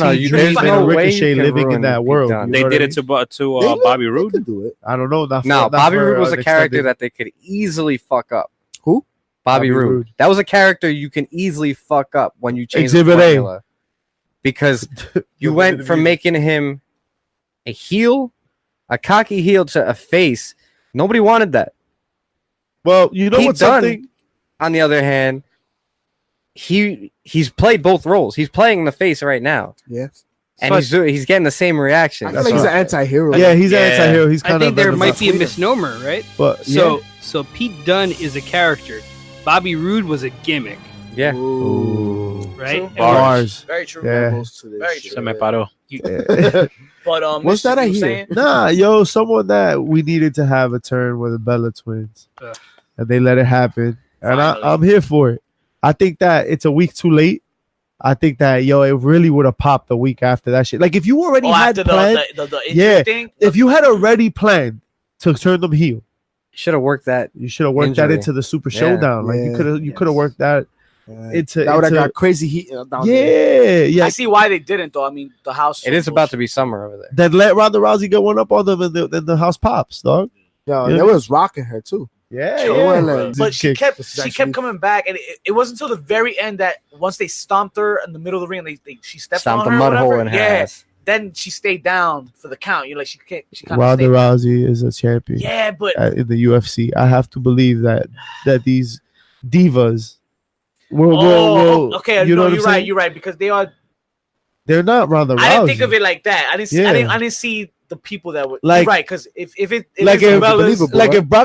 S6: There's no way
S5: Ricochet living in that world.
S7: They did it to Bobby Roode.
S2: They could do it.
S5: I don't know.
S6: Bobby Roode was a character that they could easily fuck up.
S2: Who?
S6: Bobby Roode. That was a character you can easily fuck up when you change the
S5: Exhibit
S6: formula. Because you went from making him a heel, a cocky heel, to a face. Nobody wanted that.
S5: Well, you know what's something?
S6: On the other hand, he's played both roles. He's playing the face right now.
S2: Yeah.
S6: And he's getting the same reaction.
S2: I feel like he's an anti-hero.
S5: Yeah, he's an anti-hero. He's kind
S4: I think there might be a misnomer, right?
S5: But
S4: so Pete Dunne is a character. Bobby Roode was a gimmick.
S6: Yeah.
S5: Ooh.
S4: Right?
S5: Bars.
S1: Very true.
S5: Yeah.
S1: Very true.
S7: Se me paró.
S1: But
S2: what's that I hear?
S5: Nah, yo, someone that we needed to have a turn with the Bella twins. And they let it happen. And I'm here for it. I think that it's a week too late. I think that it really would have popped the week after that shit. Like if you already had planned,
S1: the thing,
S5: if you had already planned to turn them heel,
S6: you should have worked that.
S5: You should have worked that into the Super Showdown. Like you could have worked that into
S2: that would have got crazy heat.
S5: Yeah.
S1: I see why they didn't though. I mean, the house.
S6: It is about to be summer over there.
S5: Then let Ronda Rousey get one up on them, and then the house pops, dog.
S2: Yo, they was rocking her too.
S5: Yeah.
S1: But she kept coming back, and it wasn't until the very end that once they stomped her in the middle of the ring, she stepped on her,
S6: mud hole in her ass.
S1: Then she stayed down for the count. You're like she can't. She
S5: Ronda Rousey is a champion.
S1: Yeah, but
S5: in the UFC, I have to believe that these divas will.
S1: Okay, you're right. You're right because
S5: they're not Ronda Rousey.
S1: I didn't think of it like that. I didn't see the people that would
S5: like
S1: right because if
S5: Brock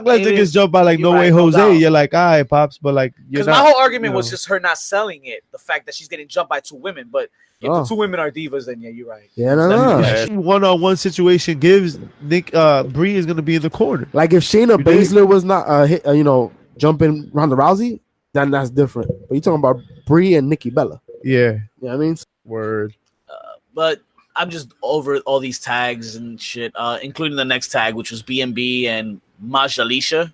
S5: Lesnar gets jumped by No Way Jose, you're like, all right, pops, but like
S1: because my whole argument was just her not selling it, the fact that she's getting jumped by two women, but if the two women are divas, then you're right.
S2: Yeah, no.
S5: One-on-one situation gives Brie is gonna be in the corner.
S2: Like if Shayna Baszler was not jumping Ronda Rousey, then that's different. But you're talking about Brie and Nikki Bella.
S5: Yeah,
S2: you know what I mean.
S5: Word.
S1: But I'm just over all these tags and shit, including the next tag, which was BMB and Maj Alisha.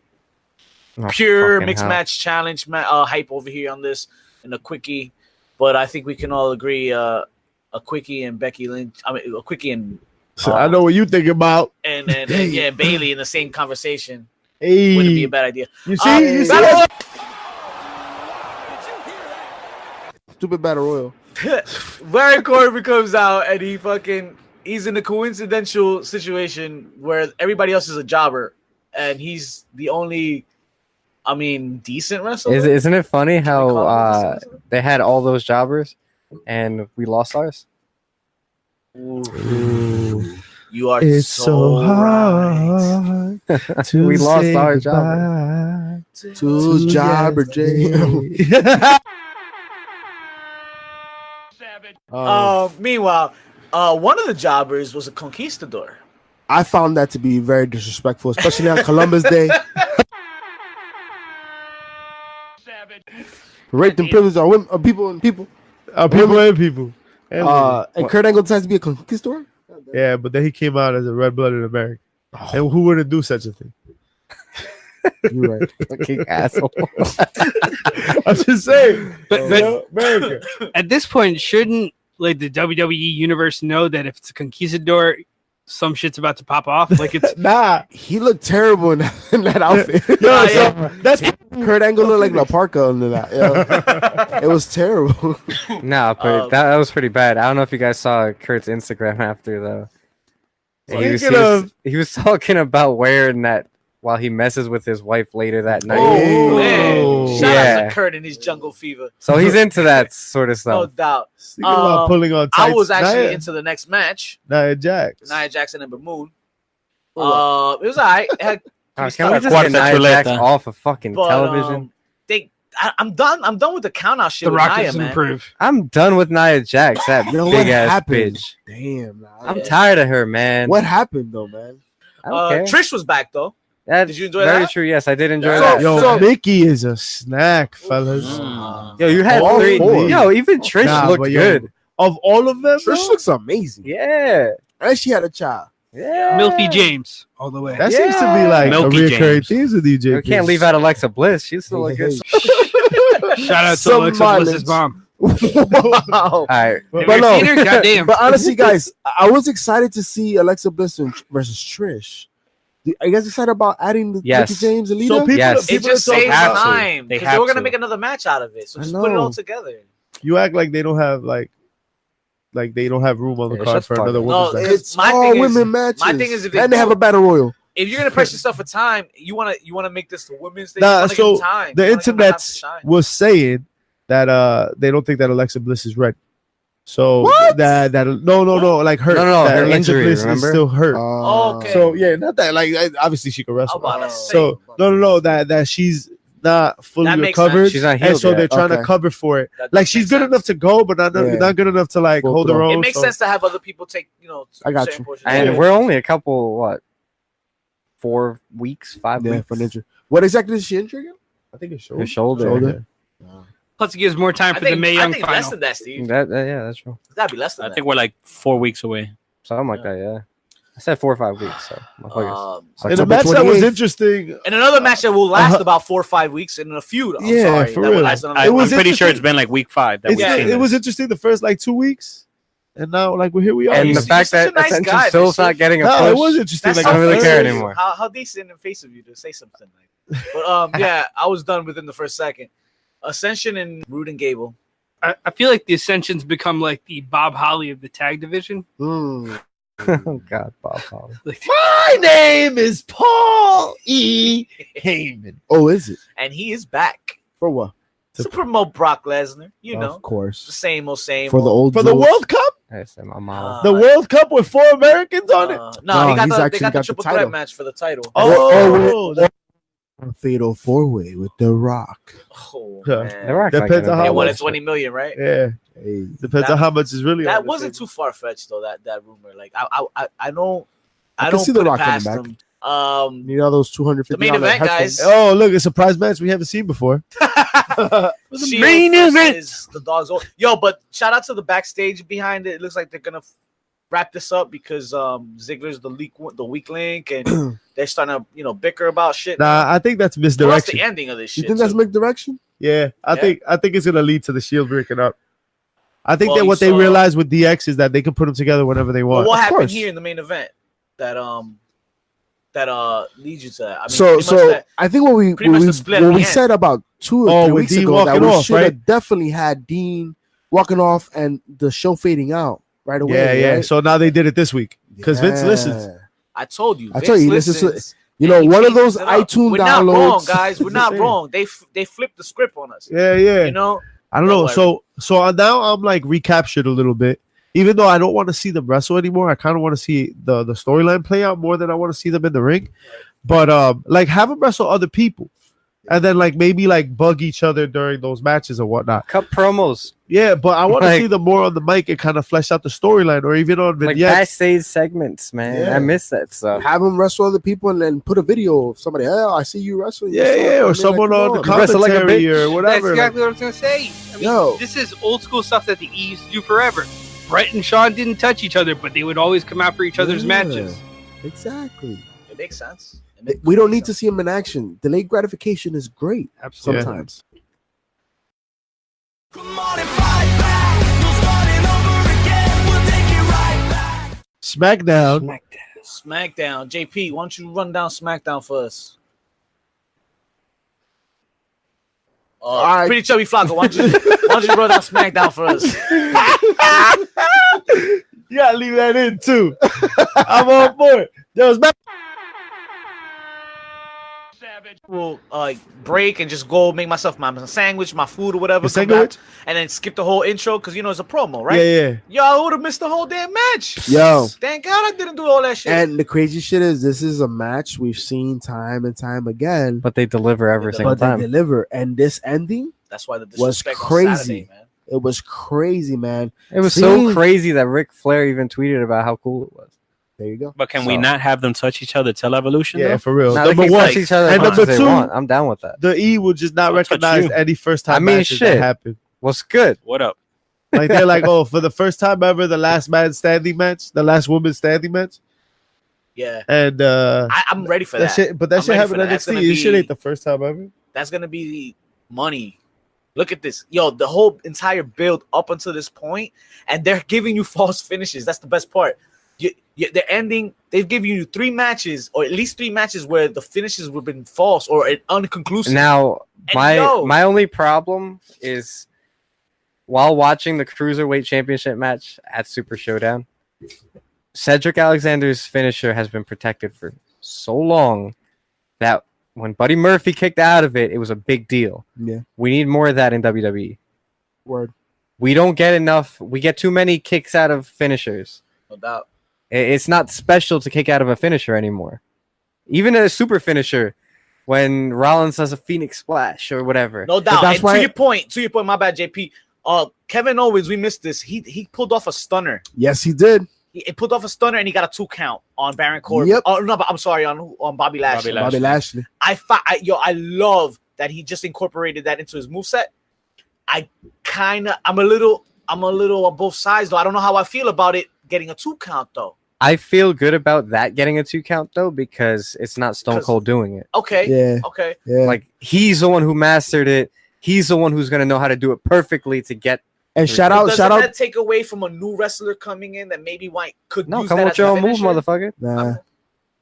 S1: pure
S6: fucking
S1: mixed
S6: hell.
S1: match challenge hype over here on this in a quickie, but I think we can all agree a quickie and Becky Lynch. I mean, a quickie and
S5: So I know what you think about.
S1: and yeah, Bailey in the same conversation
S5: Hey,
S1: wouldn't be a bad idea.
S5: you see,
S2: Stupid battle royal.
S1: Baron Corbin comes out and he's in a coincidental situation where everybody else is a jobber and he's the only, I mean, decent wrestler.
S6: Isn't it funny
S1: Can we
S6: how
S1: call him a decent
S6: they had all those jobbers and we lost ours?
S1: wrestler? You are
S5: it's
S1: so
S5: hard to
S6: We lost
S5: say
S6: our
S5: goodbye
S2: To Jobber J.
S1: Meanwhile, one of the jobbers was a conquistador.
S2: I found that to be very disrespectful, especially on Columbus Day. Raped and privileged are women, people and people.
S5: People and people. And
S2: And Kurt Angle decides to be a conquistador?
S5: yeah, but then he came out as a red-blooded American. And who wouldn't do such a thing?
S2: You're right.
S6: Fucking asshole.
S5: I'm just saying.
S4: But
S5: America.
S4: at this point, shouldn't like the WWE universe know that if it's a conquistador, some shit's about to pop off? Like it's
S5: Nah.
S2: He looked terrible in that outfit.
S5: Yo, so
S1: yeah.
S5: that's
S2: Kurt Angle looked like La Parka under that. Yeah. It was terrible.
S6: Nah, but that was pretty bad. I don't know if you guys saw Kurt's Instagram after though. He was talking about wearing that while he messes with his wife later that night.
S1: Oh, man.
S5: Oh.
S1: Shout out
S6: Yeah.
S1: to Kurt and his jungle fever.
S6: So he's into that sort of
S1: No
S6: stuff.
S1: doubt.
S5: Thinking about pulling on
S1: I
S5: tights.
S1: was actually
S5: Nia-
S1: into the next match.
S5: Nia Jax.
S1: Nia Jackson and Bamoon. It was alright. It had
S6: Oh,
S1: three
S6: can we
S1: stars.
S6: just
S7: Cuarta
S6: get Nia Jax
S7: chuleta.
S6: off of fucking
S1: But,
S6: television?
S1: I'm done. I'm done with the count out shit
S4: the
S1: with
S4: Rock
S1: Nia,
S4: doesn't
S1: man.
S4: improve.
S6: I'm done with Nia Jax, that
S2: You know what
S6: big ass
S2: happened?
S6: bitch.
S2: Damn. Nah.
S6: I'm tired of her, man.
S2: What happened though, man?
S6: I don't care.
S1: Trish was back though.
S6: That's
S1: Did you enjoy
S6: very
S1: that?
S6: true. Yes, I did enjoy
S1: So-
S6: that.
S5: Yo, Mickey is a snack, fellas.
S6: Yo, you had
S2: All
S6: three.
S2: four.
S6: Yo, even Trish
S5: Nah,
S6: looked
S5: but yo,
S6: good.
S5: Of all of them,
S2: Trish
S5: bro,
S2: looks amazing.
S6: Yeah.
S2: And she had a child.
S6: Yeah.
S4: Milfy James all the way.
S5: that seems to be like
S7: Milky
S5: a recurring
S7: James.
S5: theme with DJ.
S6: We can't leave out Alexa Bliss. She's still look good.
S4: Shout out to
S2: Some
S4: Alexa
S2: mileage.
S4: Bliss's mom.
S2: Wow.
S6: All right.
S4: Have
S2: But
S4: you
S2: no.
S4: seen her? Goddamn.
S2: But honestly, guys, I was excited to see Alexa Bliss versus Trish. Are you guys excited about adding the
S6: Yes.
S2: Mickey James and Lita?
S5: So people,
S6: Yes.
S1: It
S5: people
S1: just
S5: are talking
S1: saves
S5: about-
S1: time
S7: They
S1: because
S7: have
S1: they were gonna
S7: to.
S1: make another match out of it. So
S2: I
S1: just put it all
S2: know.
S1: together.
S5: You act like they don't have like they don't have room on the
S6: Yeah,
S5: card
S6: shut
S5: for
S6: the fuck
S5: another
S6: up.
S5: women's
S1: No,
S5: match.
S2: It's
S1: My
S2: all
S1: thing is-
S2: women matches.
S1: my thing is if they
S2: and they
S1: do-
S2: have a battle royal.
S1: If you're gonna press yourself for time, you wanna make this the women's thing.
S5: Nah,
S1: you wanna give
S5: so
S1: them time.
S5: The
S1: You wanna give them time to
S5: internet
S1: shine.
S5: was saying that they don't think that Alexa Bliss is ready. So
S2: What?
S5: that no like hurt.
S6: No,
S5: that
S6: her
S5: Alexa
S6: injury,
S5: Bliss
S6: remember?
S5: is still hurt.
S1: Okay.
S5: So yeah, not that like obviously she can
S1: I'm
S5: wrestle.
S1: about to say.
S5: So no that she's not fully
S1: That makes
S5: recovered.
S1: sense.
S6: She's not
S5: And
S6: healed
S5: so
S6: yet.
S5: they're trying to
S2: Okay.
S5: cover for it.
S1: That
S5: Like
S1: makes
S5: she's good
S1: sense.
S5: enough to go, but not
S2: Yeah.
S5: good enough to like
S2: Full
S5: hold her
S2: throw.
S5: own.
S1: It makes
S5: so-
S1: sense to have other people take,
S2: I got
S1: certain
S2: you.
S1: portions.
S6: And
S5: Yeah.
S6: we're only a couple, what, 4 weeks, 5
S2: Yeah,
S6: weeks?
S2: for an injury. What exactly is she injured again?
S5: I think it's
S6: Her shoulder.
S4: Plus, it gives more time
S1: I
S4: for the
S1: think,
S4: Mae
S1: I
S4: Young
S1: think less
S4: final.
S1: than that, Steve.
S6: Yeah, that's true.
S1: It's gotta be less than
S7: I
S1: that.
S7: think we're like 4 weeks away.
S6: Something like that, yeah. I said 4 or 5 weeks, so motherfuckers.
S2: It's
S5: And the
S2: October
S5: match that was
S2: 28th.
S5: interesting.
S1: and another match that will last
S5: Uh-huh.
S1: about 4 or 5 weeks in a feud. I'm
S5: Yeah,
S1: sorry,
S5: for
S1: that will
S5: real.
S1: last another
S7: I,
S5: It
S7: I'm
S5: was
S7: pretty sure
S5: interesting.
S7: it's been like week 5 that we've
S1: Yeah.
S7: seen
S5: It was
S7: this.
S5: interesting the first like 2 weeks, and now like here we are.
S6: And
S1: you're
S6: the fact
S1: such a
S6: that
S1: nice
S6: Ascension
S1: guy,
S6: still's
S1: Bishop.
S6: not getting a
S5: no,
S6: push.
S5: it was interesting.
S1: That's
S6: I don't really
S1: so
S6: care
S1: fair.
S6: anymore.
S1: How decent and face of you to say something like that. But yeah, I was done within the first second. Ascension and Rude and Gable.
S4: I feel like the Ascension's become like the Bob Holly of the tag division.
S2: Mm.
S6: Oh, God, Bob Holly.
S4: Like,
S5: My name is Paul E. Heyman.
S2: Oh, is it?
S1: And he is back
S2: For what?
S1: to promote Brock Lesnar. You
S2: Of
S1: know, the
S2: course.
S1: same old same.
S2: For the old
S5: For the
S2: Jules.
S5: World Cup,
S6: I said my mom.
S5: the World Cup with 4 Americans on it.
S1: No,
S2: No,
S1: he got
S2: he's
S1: they
S2: actually
S1: got the
S2: got the
S1: triple
S2: title.
S1: threat match for the title.
S5: Oh,
S2: A fatal 4-way with The Rock.
S1: Oh,
S5: Yeah.
S1: man.
S6: The Rock's
S5: Depends
S6: not
S5: on
S6: gonna
S5: how
S1: They
S6: do
S1: wanted
S6: that
S1: 20
S6: shit.
S1: million, right?
S5: yeah.
S2: Hey.
S5: Depends
S1: That-
S5: on how much is really.
S1: That
S5: on
S1: wasn't
S5: this
S1: too far fetched though. That rumor, like I don't
S2: I
S1: I
S2: can
S1: don't
S2: see
S1: put
S2: The
S1: it
S2: Rock coming
S1: past
S2: back.
S1: them.
S2: You know those 250.
S1: The main event, guys.
S5: Oh, look, a surprise match we haven't seen before.
S1: Shield
S4: main
S1: versus the Dogs. Yo, but shout out to the backstage behind it. It looks like they're gonna wrap this up because Ziggler's the weak link, and they're starting to bicker about shit.
S5: Nah, I think that's
S1: So what's
S5: misdirection.
S1: the ending of this shit?
S2: You think that's misdirection?
S5: Yeah, I think it's gonna lead to the Shield breaking up. I think
S1: Well,
S5: that
S1: you
S5: what they
S1: saw-
S5: realized with DX is that they can put them together whenever they
S1: Well,
S5: want.
S1: what happened
S2: course.
S1: here in the main event that leads you to that? I mean,
S2: So
S1: pretty much that-
S2: I think what we
S1: pretty much the split at the end.
S2: said about 2 or 3
S5: with
S2: weeks
S5: Dean
S2: ago that
S5: walking
S2: we
S5: off,
S2: should
S5: right?
S2: have definitely had Dean walking off and the show fading out right away.
S5: Yeah.
S2: right?
S5: So now they did it this week because Vince
S2: Yeah.
S5: listens.
S1: I told you.
S2: I
S1: Vince
S2: told you, this is
S1: listens,
S2: You
S1: and
S2: know,
S1: he
S2: one of
S1: changes
S2: those
S1: it up.
S2: iTunes
S1: We're
S2: downloads.
S1: not wrong, guys. We're not
S5: Saying.
S1: wrong. They flipped the script on us.
S5: Yeah.
S1: You know.
S5: I don't know.
S1: Whatever.
S5: So now I'm like recaptured a little bit. Even though I don't want to see them wrestle anymore, I kind of want to see the storyline play out more than I want to see them in the ring. But like have them wrestle other people, and then like maybe like bug each other during those matches or whatnot.
S6: Cut promos,
S5: Yeah, but I want to
S6: Like-
S5: see them more on the mic and kind of flesh out the storyline, or even on
S6: like
S5: vignettes.
S6: backstage segments, man.
S2: Yeah.
S6: I miss that stuff.
S2: Have them wrestle other people and then put a video of somebody. Oh, I see you wrestling.
S5: Yeah, or someone on the
S6: You wrestle like a
S5: commentary
S6: bitch.
S5: or whatever.
S4: That's exactly what I was gonna say. I mean,
S2: Yo.
S4: this is old school stuff that the E used to do forever. Brett and Sean didn't touch each other, but they would always come out for each other's
S2: Yeah.
S4: matches.
S2: Exactly.
S1: It makes sense.
S2: We don't need to see him in action. Delayed gratification is great
S4: Absolutely.
S2: sometimes.
S3: Come on and fight back. No starting over again. We'll take it right back.
S5: SmackDown.
S1: SmackDown. JP, why don't you run down SmackDown for us?
S2: right.
S1: Pretty chubby Flacco. Why don't you run down SmackDown for us?
S5: You gotta leave that in too. I'm on board. There was
S1: We'll break and just go make myself my sandwich, my food or whatever,
S5: The
S1: come
S5: sandwich?
S1: back, and then skip the whole intro because it's a promo, right?
S5: Yeah.
S1: Yo, I would have missed the whole damn match.
S2: Yo.
S1: Thank God I didn't do all that shit.
S2: And the crazy shit is, this is a match we've seen time and time again,
S6: But they deliver every single
S2: but they
S6: time.
S2: deliver. And this ending,
S1: That's why the
S2: was
S1: disrespect on
S2: crazy.
S1: Saturday, man.
S2: it was crazy, man.
S6: It was
S2: Seeing-
S6: so crazy that Ric Flair even tweeted about how cool it was.
S2: There you go.
S7: But can we
S6: So-
S7: not have them touch each other till Evolution?
S5: Yeah,
S7: though?
S5: for real.
S6: Now they
S5: Number
S6: can
S5: one,
S6: touch each other
S5: and
S6: as much
S5: number
S6: as they
S5: two,
S6: want. I'm down with that.
S5: the E will just not
S7: I'll touch
S5: recognize
S7: you.
S5: any first time
S6: I mean,
S5: matches
S6: shit.
S5: that happen.
S6: What's good?
S7: What up?
S5: Like they're like, oh, for the first time ever, the last man standing match, the last woman standing match,
S1: Yeah,
S5: and
S1: I'm ready for that.
S5: shit. But that
S1: I'm
S5: shit
S1: ready
S5: happened
S1: for
S5: in
S1: that. That's
S5: NXT.
S1: gonna
S5: This shit
S1: be-
S5: ain't the first time ever.
S1: That's gonna be money. Look at this, yo. The whole entire build up until this point, and they're giving you false finishes. That's the best part. They're ending. They've given you 3 matches, or at least 3 matches, where the finishes have been false or unconclusive.
S6: Now,
S1: And
S6: my only problem is while watching the Cruiserweight Championship match at Super Showdown, Cedric Alexander's finisher has been protected for so long that when Buddy Murphy kicked out of it, it was a big deal.
S2: Yeah.
S6: We need more of that in WWE.
S2: Word.
S6: We don't get enough. We get too many kicks out of finishers.
S1: no doubt.
S6: It's not special to kick out of a finisher anymore. Even a super finisher, when Rollins does a Phoenix Splash or whatever.
S1: No doubt.
S2: that's
S1: And
S2: why-
S1: to your point, my bad, JP. Kevin Owens, we missed this. He pulled off a stunner.
S2: Yes, he did.
S1: He pulled off a stunner and he got a 2 count on Baron Corbin.
S2: Yep.
S1: Oh no, but I'm sorry, on Bobby Lashley.
S2: Bobby Lashley.
S1: I love that he just incorporated that into his moveset. I'm a little on both sides though. I don't know how I feel about it getting a 2 count though.
S6: I feel good about that getting a 2 count though, because it's not Stone Cold doing it.
S1: Okay.
S2: Yeah.
S1: Okay.
S2: Yeah.
S6: Like he's the one who mastered it. He's the one who's gonna know how to do it perfectly to get.
S2: and shout
S1: But
S2: out,
S1: doesn't
S2: shout out.
S1: that take away from a new wrestler coming in that maybe could
S6: No,
S1: use
S6: come
S1: that
S6: with
S1: as
S6: your
S1: a
S6: own move,
S1: finisher?
S6: motherfucker.
S2: Nah.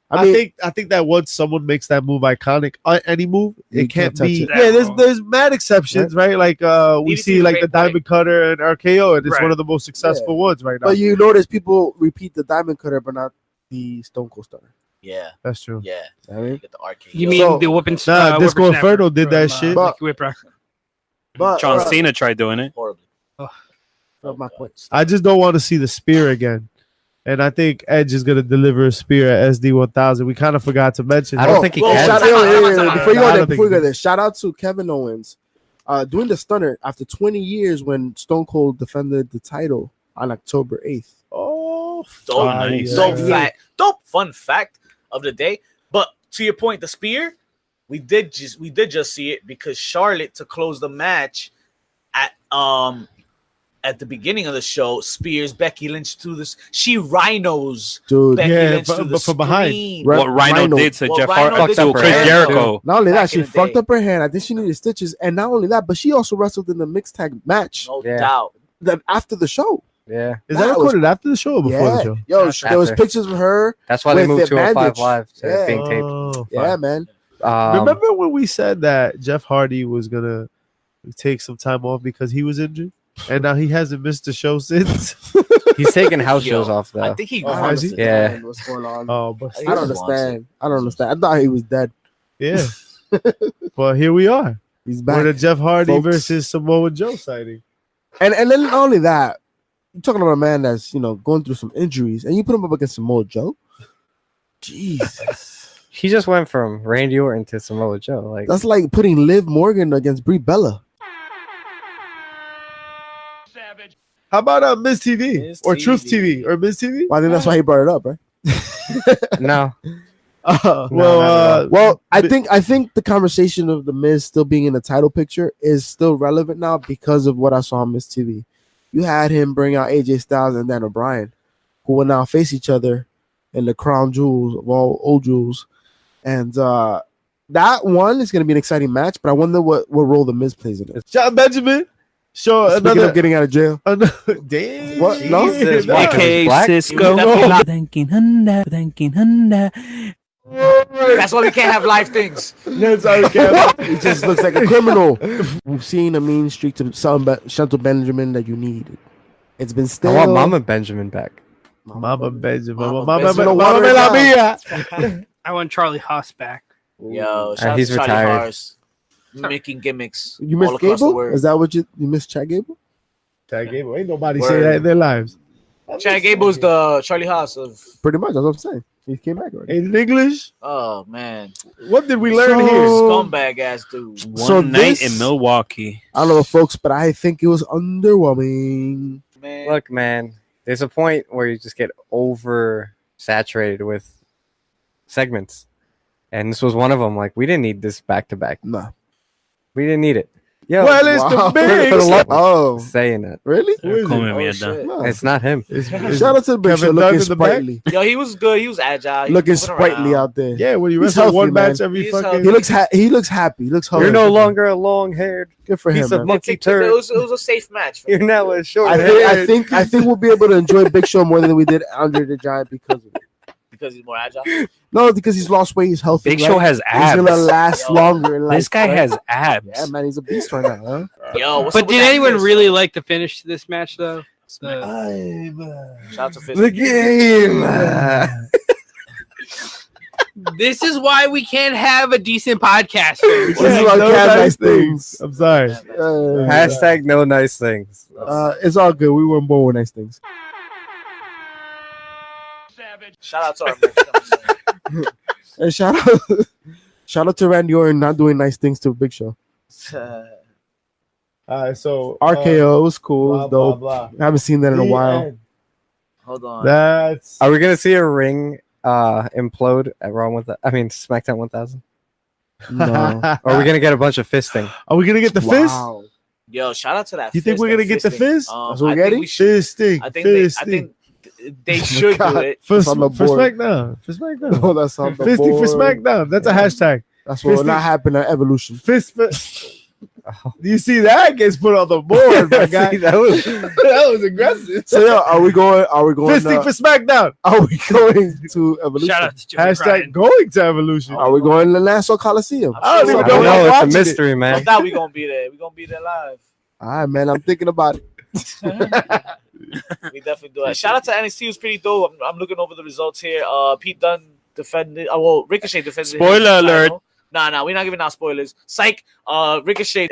S5: I think that once someone makes that move iconic, any move,
S2: You
S5: it can't
S2: can't
S5: be.
S2: touch
S4: it.
S5: Yeah, there's mad exceptions, right? Like we
S1: DDT
S5: see
S1: is
S5: like
S1: a
S5: the
S1: great point.
S5: Diamond Cutter and RKO, and it's
S4: Right.
S5: one of the most successful ones right now.
S2: But you notice people repeat the Diamond Cutter, but not the Stone Cold Stunner.
S1: Yeah.
S5: That's true.
S1: Yeah.
S2: I mean,
S1: Get the arcade.
S4: You mean
S2: So-
S4: the whooping?
S5: Nah, Disco
S4: whippersnapper
S5: Inferno did that
S4: from,
S5: shit.
S2: But-
S4: Nicky Whipper.
S2: but
S7: John Cena tried doing it.
S1: horribly.
S2: for my points.
S5: I just don't want to see the spear again. And I think Edge is going to deliver a spear at SD1000. We kind of forgot to mention
S6: I
S5: that.
S6: don't think he
S1: well,
S6: can.
S1: shout
S2: Shout,
S1: out-
S2: before you
S5: No, I
S2: go there,
S5: don't
S2: before you
S5: think
S2: go
S5: he
S2: there, shout out to Kevin Owens doing the stunner after 20 years when Stone Cold defended the title on October 8th.
S5: Oh,
S1: Dope,
S7: nice.
S1: dope fun fact of the day. But to your point, the spear, we did just see it because Charlotte to close the match at at the beginning of the show, spears Becky Lynch to this. She rhinos
S2: Dude.
S1: Becky
S5: Yeah,
S1: Lynch to
S5: but
S1: the
S5: from behind.
S1: screen.
S2: Right.
S7: What Rhino
S2: Rhino.
S7: did to
S1: What
S7: Jeff
S1: Rhino
S7: Hardy
S1: did
S7: to
S6: to
S7: Chris
S6: her.
S7: Jericho.
S2: Not only
S1: Back
S2: that, she
S1: in the
S2: fucked
S1: day.
S2: up her hand. I think she needed stitches. And not only that, but she also wrestled in the mixed tag match
S1: No
S6: Yeah.
S1: doubt.
S2: that after the show.
S6: Yeah,
S5: Is
S2: That
S5: that recorded after the show or before the show?
S2: Yo,
S6: After.
S2: there was pictures of her.
S6: that's why they
S2: With
S6: moved
S2: the
S6: 205
S2: bandage.
S6: Live to
S2: Yeah.
S6: being taped.
S5: Oh,
S2: Yeah,
S5: fine.
S2: man.
S5: Remember when we said that Jeff Hardy was gonna take some time off because he was injured, and now he hasn't missed the show since?
S6: He's taking house
S1: Yo,
S6: shows off though.
S1: I think he
S5: Oh,
S2: I don't
S5: has he?
S2: understand what's going on.
S5: Oh, but
S1: I
S2: I don't
S1: He wants
S2: understand. I don't understand. I thought he was dead.
S5: yeah. But here we are.
S2: He's
S5: We're the
S2: back.
S5: Jeff Hardy
S2: folks.
S5: versus Samoa Joe sighting.
S2: And then not only that, you're talking about a man that's going through some injuries, and you put him up against Samoa Joe. Jesus,
S6: He just went from Randy Orton to Samoa Joe. Like
S2: that's like putting Liv Morgan against Brie Bella.
S5: How about Miz TV
S1: Miz
S5: or Truth
S1: TV.
S5: TV or Miz TV?
S2: Well, I think that's why he brought it up, right?
S6: no,
S2: Well, I think the conversation of the Miz still being in the title picture is still relevant now because of what I saw on Miz TV. You had him bring out AJ Styles and Dan O'Brien, who will now face each other in the crown jewels of all old jewels, and that one is going to be an exciting match. But I wonder what role the Miz plays in it.
S5: John Benjamin. Sure,
S2: Speaking
S5: another
S2: of getting out of jail,
S5: damn.
S2: What? No?
S6: Jesus,
S5: No.
S6: why? 'Cause he's black?
S7: Cisco.
S1: That's why we can't have live things.
S5: That's okay.
S2: he just looks like a criminal. We've seen a mean streak to Shanto Benjamin that you need. It's been
S6: I
S2: still.
S6: want Mama Benjamin back.
S5: Mama Benjamin.
S1: Mama
S5: Mama
S1: Benjamin.
S5: Mama
S2: Water
S5: la
S2: it
S5: mia.
S4: I want Charlie Haas back.
S1: Yo, shout out
S6: he's
S1: to Charlie
S6: retired.
S1: Mars. Making gimmicks.
S2: You
S1: all
S2: missed
S1: across the
S2: Gable?
S1: world.
S2: Is that what you missed? Chad Gable?
S5: Chad Gable. Ain't nobody
S1: Word.
S5: say that in their lives.
S1: Chad Gable's the Charlie Haas of.
S2: Pretty much. That's what I'm saying. He came back already.
S5: In English,
S1: Oh man,
S5: what did we learn
S2: So-
S5: here?
S1: scumbag ass dude.
S7: One
S2: So
S7: night
S2: this-
S7: in Milwaukee.
S2: I don't know, folks, but I think it was underwhelming.
S1: Man,
S6: Look, man, there's a point where you just get oversaturated with segments, and this was one of them. Like, we didn't need this back to back.
S2: Nah.
S6: We didn't need it. Yo,
S5: Well, it's the big.
S6: For the love-
S2: Oh,
S6: saying it.
S2: really?
S5: Who is
S7: Come
S5: it?
S7: here,
S1: oh,
S7: mierda.
S1: shit.
S2: No.
S6: It's not him.
S5: It's-
S2: Shout out to the Big Show
S5: Kevin Dunn
S2: looking
S5: in the back?
S2: sprightly.
S1: Yo, he was good. He was agile. He
S2: Looking
S1: was moving
S2: sprightly
S1: around.
S2: out there.
S5: Yeah, when you
S2: He's
S5: wrestle
S2: healthy,
S5: one
S2: man.
S5: match every
S1: He's
S5: fucking.
S1: healthy.
S2: He looks happy. He looks
S6: You're
S2: hungry.
S6: no longer a long-haired
S2: Good for him,
S6: piece of
S2: man.
S6: monkey
S1: It
S6: turd.
S1: was a safe match.
S6: You're now a short.
S2: I think we'll be able to enjoy Big Show more than we did Andre the Giant because of it.
S1: because he's more agile.
S2: No, because he's lost weight. He's healthy.
S7: Big
S2: right?
S7: Show has
S2: He's gonna
S7: abs.
S2: last
S1: Yo.
S2: longer. In life,
S7: This guy
S2: right?
S7: has abs.
S2: Yeah, man, he's a beast right now. Huh?
S1: Yo, what's
S4: But
S1: up with
S4: did
S1: that
S4: anyone
S1: fist?
S4: really like the finish to this match, though? The-
S1: Shout out to Fist.
S6: The game.
S4: this is why we can't have a decent podcast.
S2: This
S5: Yeah,
S2: is why
S5: no
S2: we can't
S5: nice
S2: nice things.
S5: I'm sorry.
S6: Hashtag no nice things.
S2: It's all good. We weren't born with nice things.
S1: Shout out to our merch.
S2: And shout out to Randy Orton not doing nice things to Big Show.
S5: All right, so
S2: RKO was cool.
S5: blah,
S2: It was dope.
S5: blah, blah.
S2: I haven't seen that in a
S5: The
S2: while.
S5: end.
S1: Hold on.
S5: That's
S6: Are we gonna see a ring implode at Raw 1000? I mean SmackDown 1000.
S2: No.
S6: Or are we gonna get a bunch of fisting?
S5: Are we gonna get the fist?
S2: Wow.
S1: Yo, shout out to that.
S5: You think
S1: fist,
S5: we're
S1: that
S5: gonna get the
S1: fisting.
S5: fist?
S2: That's what we're
S1: I think
S2: getting?
S1: we should.
S5: Fisting.
S1: I think they
S5: Fisting.
S1: they should do it.
S5: For
S2: It's on the board.
S5: SmackDown. For SmackDown.
S2: No, that's on the
S5: Fisting for
S2: board.
S5: SmackDown. That's a hashtag.
S2: That's what will
S5: Fisting.
S2: not happen at Evolution.
S5: Fist. You see that gets put on the board, my guy.
S6: See, that was
S5: that was aggressive.
S2: So yeah, are we going?
S5: Fisting for SmackDown.
S2: Are we going to Evolution?
S4: Shout out to Joey
S5: Hashtag
S4: Ryan.
S5: going to Evolution.
S2: Are we going to Nassau Coliseum?
S5: I don't
S1: sure
S5: even
S6: I
S5: know
S6: don't
S5: what I'm
S6: know. It's a
S5: watching it.
S6: mystery,
S1: No
S6: man.
S1: doubt we gonna be there. We gonna be there live.
S2: All right, man. I'm thinking about it.
S1: We definitely do it. Shout out to NXT. Was pretty dope. I'm looking over the results here. Pete Dunne defended. Well, Ricochet defended. his
S7: Spoiler alert.
S1: title. Nah, we're not giving out spoilers. Psych. Ricochet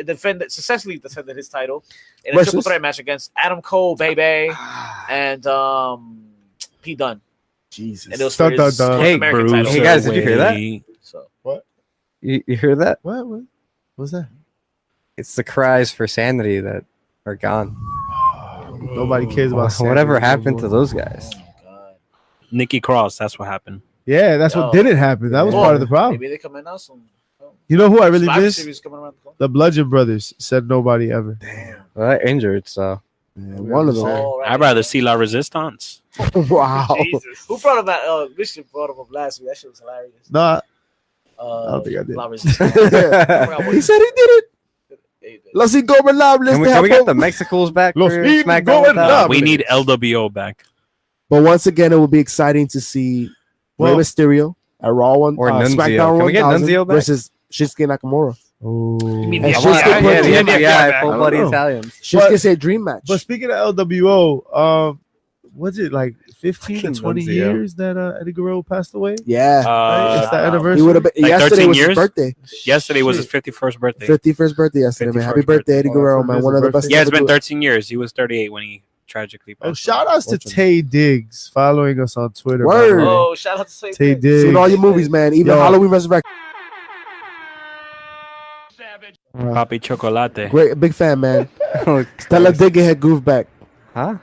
S1: successfully defended his title in a
S2: Versus?
S1: triple threat match against Adam Cole, baby, and Pete Dunne.
S2: Jesus.
S1: And it was for
S5: Dun, dun,
S1: his
S5: dun.
S1: North
S6: Hey,
S1: American
S7: Bruce
S1: title.
S6: Hey, guys, did you hear that?
S7: Wayne.
S1: So
S6: You hear that?
S5: What? What's that?
S6: It's the cries for sanity that are gone.
S5: Nobody cares about
S6: Whatever
S5: Sanity
S6: happened to
S5: anymore.
S6: those guys?
S1: God.
S7: Nikki Cross. That's what happened.
S5: Yeah, that's
S1: Yo.
S5: what didn't happen. That was
S1: Well,
S5: part of the problem.
S1: Maybe they come in now soon.
S5: You know who I really
S1: Survivor
S5: miss?
S1: Series coming around the corner.
S5: The Bludgeon Brothers said nobody ever.
S6: Well, they're injured, so
S2: Man, one of them.
S1: Oh, right.
S7: I'd rather see La Resistance.
S2: Wow.
S4: Jesus.
S1: Who brought him out? Bishop brought him up last week. That shit was hilarious.
S5: Nah,
S1: I
S5: don't think I did.
S2: He said he did it. Los Ingobernables.
S6: Can we get the Mexicals back
S5: Los
S6: for
S5: Ingobernables.
S6: SmackDown? with that?
S7: We need LWO back.
S2: But once again, it will be exciting to see
S5: Well-
S2: Rey Mysterio at Raw one
S6: Or Nunzio.
S2: SmackDown
S6: Can we get
S2: 1000
S6: Nunzio back?
S2: versus Shinsuke Nakamura.
S5: Oh.
S4: You mean
S2: And
S4: the
S2: Shinsuke
S4: Indian
S2: put
S4: guy?
S2: the
S6: yeah,
S2: Indian
S6: yeah,
S4: guy
S6: full
S4: back.
S6: bloody
S5: I don't know.
S6: Italians.
S2: Shinsuke said dream match.
S5: But speaking of LWO, was it like 15 to
S6: Fucking
S5: 20
S6: Nunzio.
S5: years that Eddie Guerrero passed away?
S2: Yeah.
S5: Right? It's the
S1: Wow.
S5: anniversary.
S2: He would have been
S7: Like
S2: yesterday
S7: 13
S2: was his
S7: years?
S2: birthday.
S7: Yesterday was his
S5: Shit.
S7: 51st birthday.
S2: 51st birthday yesterday, man.
S7: 51st
S2: Happy birthday, Eddie
S5: birthday.
S2: Guerrero,
S5: Oh,
S2: man.
S5: that's
S2: One of the
S5: his
S2: best.
S5: birthday.
S7: Yeah, it's
S2: ever
S7: been
S2: do it.
S7: 13 years. He was 38 when he tragically
S5: Oh,
S7: passed
S5: shout
S7: away.
S5: outs to Tay Diggs following us on Twitter. by the
S2: Word.
S5: way.
S1: Oh, shout out to Say
S5: Tay
S1: Diggs.
S5: Diggs.
S2: Seen all your movies, man. Even
S5: Yo.
S2: Halloween Resurrection.
S7: Papi Chocolate.
S2: Great, big fan, man.
S6: Oh,
S2: Stella Diggerhead groove back.
S6: Huh?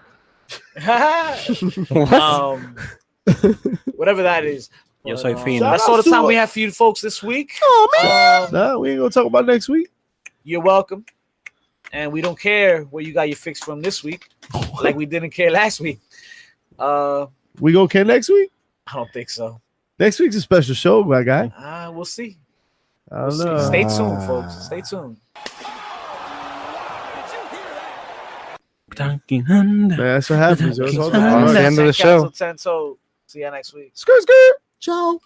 S1: Whatever that is.
S7: Yo
S1: But,
S7: soy fino.
S1: That's all the time we have for you folks this week.
S2: Oh man.
S5: Nah, we ain't gonna talk about next week.
S1: You're welcome. And we don't care where you got your fix from this week, like we didn't care last week.
S5: We gonna care next week?
S1: I don't think so.
S5: Next week's a special show, my guy.
S1: We'll see.
S5: I
S1: We'll
S5: don't
S1: see.
S5: know.
S1: Stay tuned, folks. Stay tuned.
S5: Man, that's what happens. Yo. It's all the
S6: That's
S5: fun.
S6: the end of the show.
S1: Council 10 toes. See you next week.
S2: Skirt, skirt. Ciao.